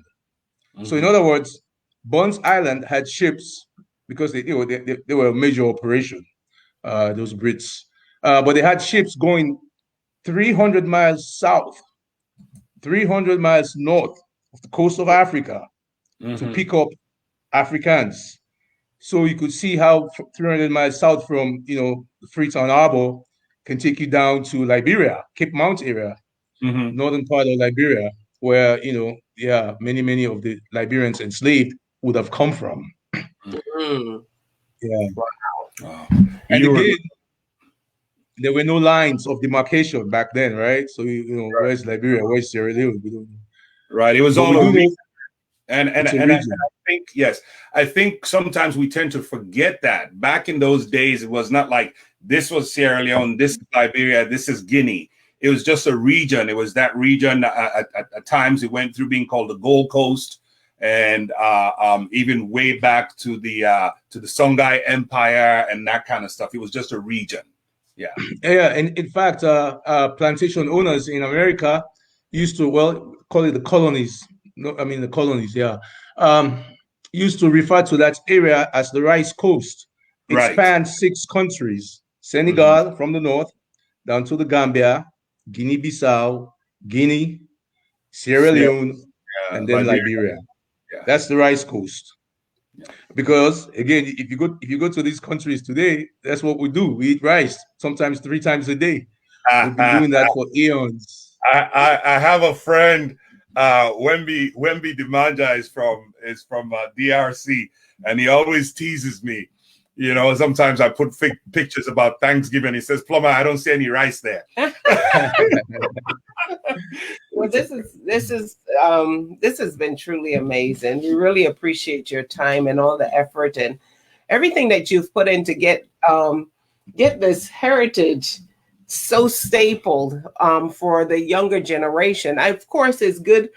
So in other words, Bonds Island had ships because they were a major operation, those Brits. But they had ships going 300 miles south, 300 miles north of the coast of Africa to pick up Africans. So you could see how 300 miles south from, Freetown Harbor can take you down to Liberia, Cape Mount area, northern part of Liberia, where, many of the Liberians enslaved would have come from. Yeah. Wow. And again, there were no lines of demarcation back then, right? So, where's Liberia, where's Sierra Leone? Right. It was all a region. And I think, yes, I think sometimes we tend to forget that. Back in those days, it was not like this was Sierra Leone, this is Liberia, this is Guinea. It was just a region. It was that region. At times, it went through being called the Gold Coast, and even way back to the Songhai Empire and that kind of stuff. It was just a region. Yeah. And in fact, plantation owners in America used to, call it the colonies. No, I mean the colonies, yeah. Used to refer to that area as the Rice Coast. It spans 6 countries: Senegal from the north down to the Gambia, Guinea-Bissau, Guinea, Sierra Leone, and then Liberia. Yeah. That's the Rice Coast. Because again, if you go to these countries today, that's what we do. We eat rice, sometimes 3 times a day. We've been doing that for eons. I have a friend, Wemby Dimanja is from DRC, and he always teases me You know, sometimes I put fake pictures about Thanksgiving. He says, Plumber, I don't see any rice there. Well, this has been truly amazing. We really appreciate your time and all the effort and everything that you've put in to get this heritage so stapled for the younger generation. Of course, it's good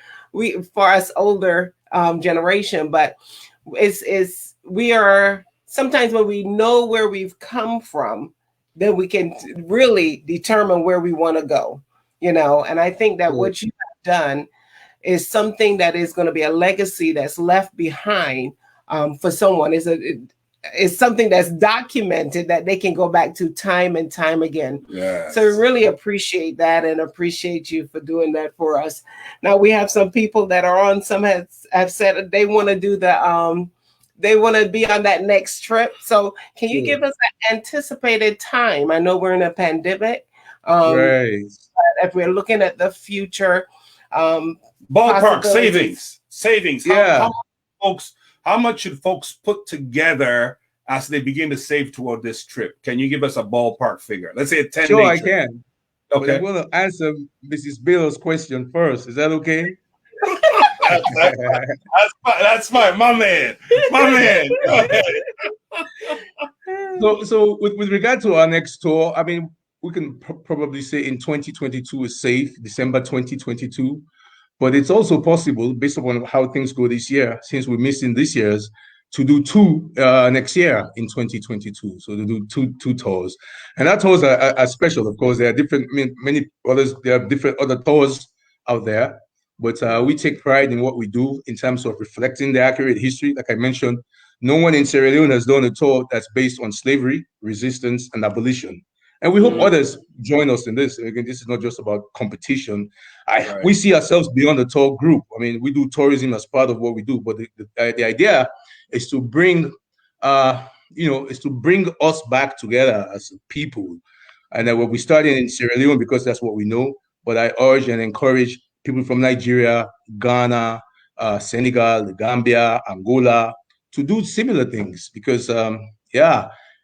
for us older generation, but we are sometimes when we know where we've come from, then we can really determine where we want to go. You know, and I think that what you have done is something that is going to be a legacy that's left behind for someone. Is something that's documented that they can go back to time and time again. Yes. So we really appreciate that and appreciate you for doing that for us. Now we have some people that are on. Some have said they want to do they want to be on that next trip. So can you give us an anticipated time? I know we're in a pandemic. Right. If we're looking at the future, ballpark savings. Yeah. How much should folks put together as they begin to save toward this trip? Can you give us a ballpark figure? Let's say a 10-day Sure, I trip. can. Okay. But I want to answer Mrs. Bill's question first. Is that okay? That's my man. My man. Go ahead. So with regard to our next tour, I mean, we can probably say in 2022 is safe, December 2022. But it's also possible, based upon how things go this year, since we're missing this year's, to do two next year in 2022. So to do two tours. And that tours are special, of course. There are many others, there are different other tours out there. But we take pride in what we do in terms of reflecting the accurate history. Like I mentioned, no one in Sierra Leone has done a tour that's based on slavery, resistance, and abolition. And we hope others join us in this. Again, this is not just about competition. We see ourselves beyond the tour group. I mean, we do tourism as part of what we do, but the idea is to bring, us back together as people. And then we started in Sierra Leone because that's what we know. But I urge and encourage people from Nigeria, Ghana, Senegal, Gambia, Angola to do similar things because,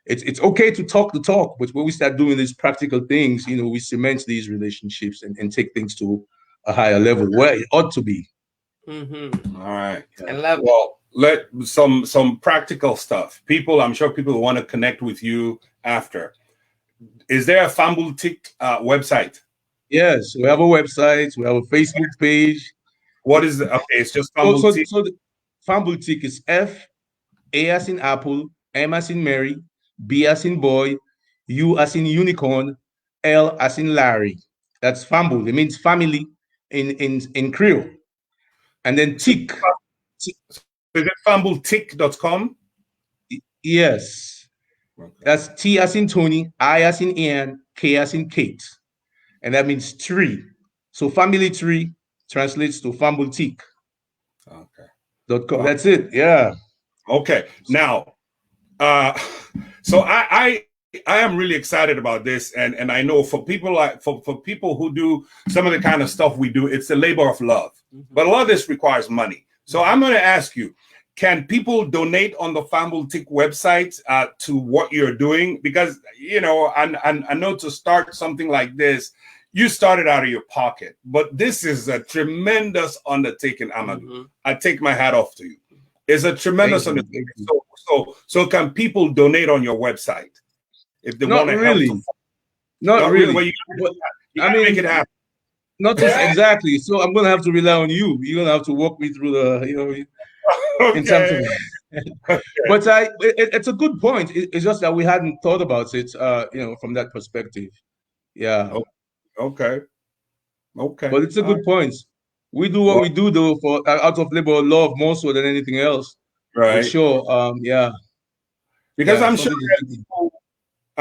it's okay to talk the talk, but when we start doing these practical things, we cement these relationships and take things to a higher level where it ought to be. Mm-hmm. All right. I love it. Well, let some practical stuff. I'm sure people want to connect with you after. Is there a Fambul Tick website? Yes, we have a website. We have a Facebook page. What is it? Okay, it's just Fambul Tick. So the Fambul Tick is F, A as in Apple, M as in Mary, B as in boy, U as in unicorn, L as in Larry. That's Fambul. It means family in Creole. And then tick. Is it fambultick.com? Yes. Okay. That's T as in Tony, I as in Ian, K as in Kate. And that means tree. So family tree translates to Fambultick. Okay. .com. That's it. Yeah. Okay. Now, so I am really excited about this, and I know for people for people who do some of the kind of stuff we do, it's a labor of love. Mm-hmm. But a lot of this requires money. So I'm going to ask you, can people donate on the Fambul Tick website to what you're doing? Because I know to start something like this, you started out of your pocket, but this is a tremendous undertaking, Amadou. Mm-hmm. I take my hat off to you. It's a tremendous undertaking. So can people donate on your website if they want to really. help? Not really. Well, you gotta make it happen. Not just exactly. So I'm going to have to rely on you. You're going to have to walk me through the, okay. In terms of. Okay. But it's a good point. It's just that we hadn't thought about it, from that perspective. Yeah. Okay. But it's a good point. We do what we do though for out of labor of love more so than anything else. Right. For sure. Yeah. Because I'm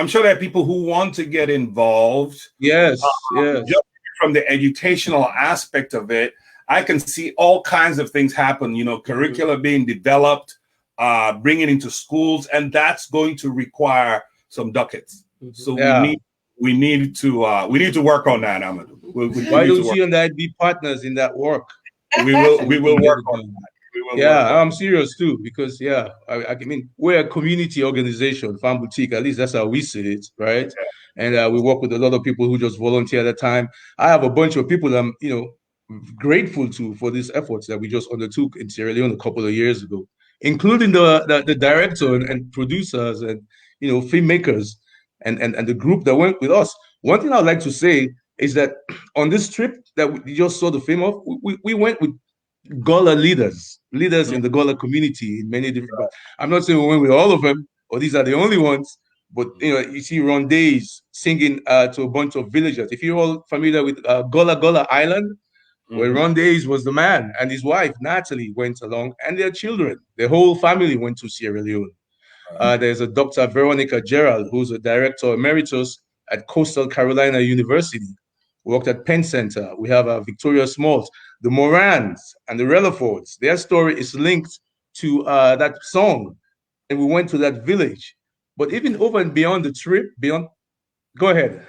sure there are people who want to get involved. Yes. Yes. Just from the educational aspect of it, I can see all kinds of things happen. Curricula being developed, bringing into schools, and that's going to require some ducats. Mm-hmm. So we need to work on that, Amadou. Why don't you and I be partners in that work? We will work on that. Yeah, I'm serious too, because I mean, we're a community organization, Fambul, at least that's how we see it, right? And we work with a lot of people who just volunteer at the time. I have a bunch of people I'm, grateful to for these efforts that we just undertook in Sierra Leone a couple of years ago, including the director and producers and filmmakers and the group that went with us. One thing I'd like to say is that on this trip that we just saw the film of, we went with Gullah leaders in the Gullah community in many different. I'm not saying we went with all of them, or these are the only ones, but you see rondays singing to a bunch of villagers. If you're all familiar with Gullah Island, where rondays was the man and his wife Natalie went along, and their children, the whole family went to Sierra Leone. There's a Dr. Veronica Gerald, who's a director emeritus at Coastal Carolina University, worked at Penn Center. We have Victoria Smalls, the Morans and the Rutherfords. Their story is linked to that song, and we went to that village. But even over and beyond the trip, go ahead.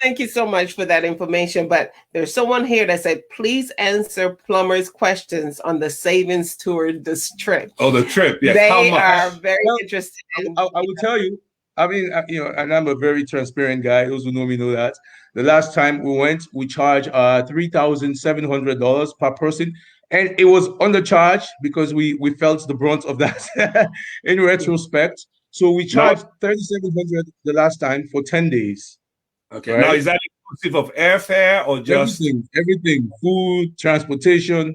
Thank you so much for that information. But there's someone here that said, please answer Plummer's questions on the savings toward this trip. Oh, the trip. Yes. They are very interested. I will tell you, I mean, and I'm a very transparent guy. Those who know me know that. The last time we went, we charged $3,700 per person. And it was undercharged because we felt the brunt of that in retrospect. So we charged $3,700 the last time for 10 days. Okay. Right? Now, is that inclusive of airfare or just everything? Food, transportation.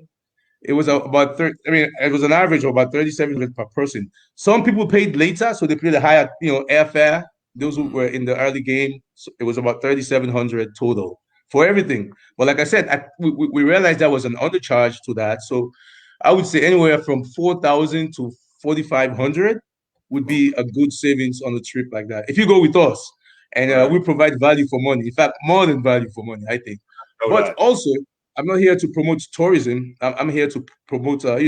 It was about it was an average of about $3,700 per person. Some people paid later, so they paid a higher, airfare. Those who were in the early game, so it was about $3,700 total for everything. But like I said, we realized there was an undercharge to that. So I would say anywhere from $4,000 to $4,500 would be a good savings on a trip like that. If you go with us, and we provide value for money. In fact, more than value for money, I think. But also, I'm not here to promote tourism. I'm here to promote, a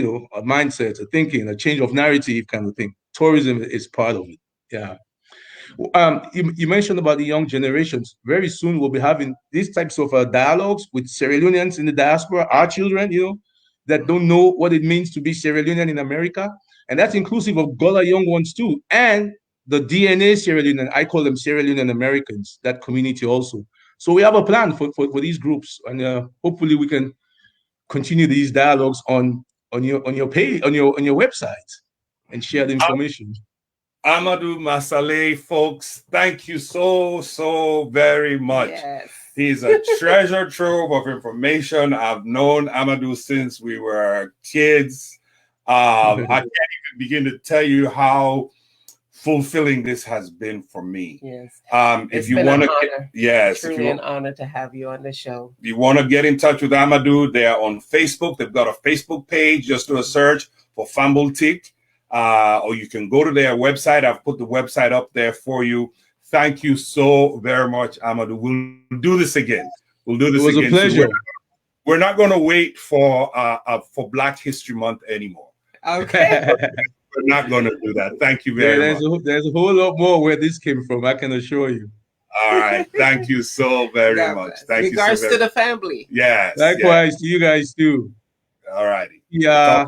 mindset, a thinking, a change of narrative kind of thing. Tourism is part of it. Yeah. You mentioned about the young generations. Very soon we'll be having these types of dialogues with Sierra Leoneans in the diaspora, our children, that don't know what it means to be Sierra Leonean in America. And that's inclusive of Gullah young ones too. And the DNA Sierra Leonean, I call them Sierra Leonean Americans, that community also. So we have a plan for these groups, and hopefully we can continue these dialogues on your page, on your website, and share the information. Amadou Massally, folks, thank you so very much. Yes. He's a treasure trove of information. I've known Amadou since we were kids. I can't even begin to tell you how fulfilling this has been for me. Yes. If you want to, truly an honor to have you on the show. If you want to get in touch with Amadou, they're on Facebook. They've got a Facebook page. Just do a search for Fambul Tik, or you can go to their website. I've put the website up there for you. Thank you so very much, Amadou. We'll do this again. We'll do this again. It was a pleasure. So we're not going to wait for Black History Month anymore. Okay. We're not going to do that. Thank you very much. There's a whole lot more where this came from, I can assure you. All right. Thank you so very much. Thank you so Regards very to the family. Yes. Likewise to you guys too. All righty. Yeah.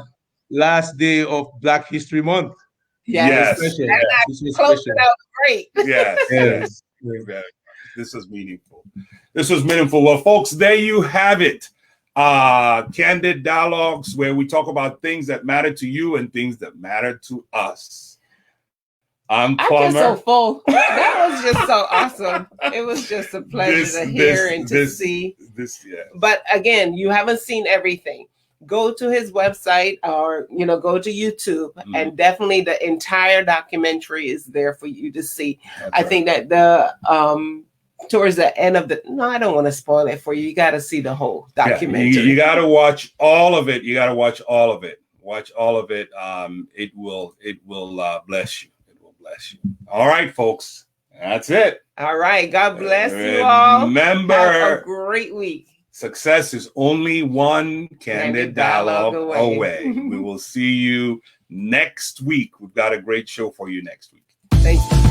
Last day of Black History Month. Yes. This was Close it out great. Yes. This was meaningful. Well, folks, there you have it. Candid dialogues where we talk about things that matter to you and things that matter to us. I'm Plummer. I'm just so full. That was just so awesome. It was just a pleasure to hear and to see. But again, you haven't seen everything. Go to his website or go to YouTube, and definitely the entire documentary is there for you to see. I think that the towards the end of I don't want to spoil it for you. You got to see the whole documentary. You got to watch all of it. Watch all of it. It will bless you. It will bless you. All right, folks. That's it. All right. God bless you all. Remember, have a great week. Success is only one candid dialogue away. We will see you next week. We've got a great show for you next week. Thank you.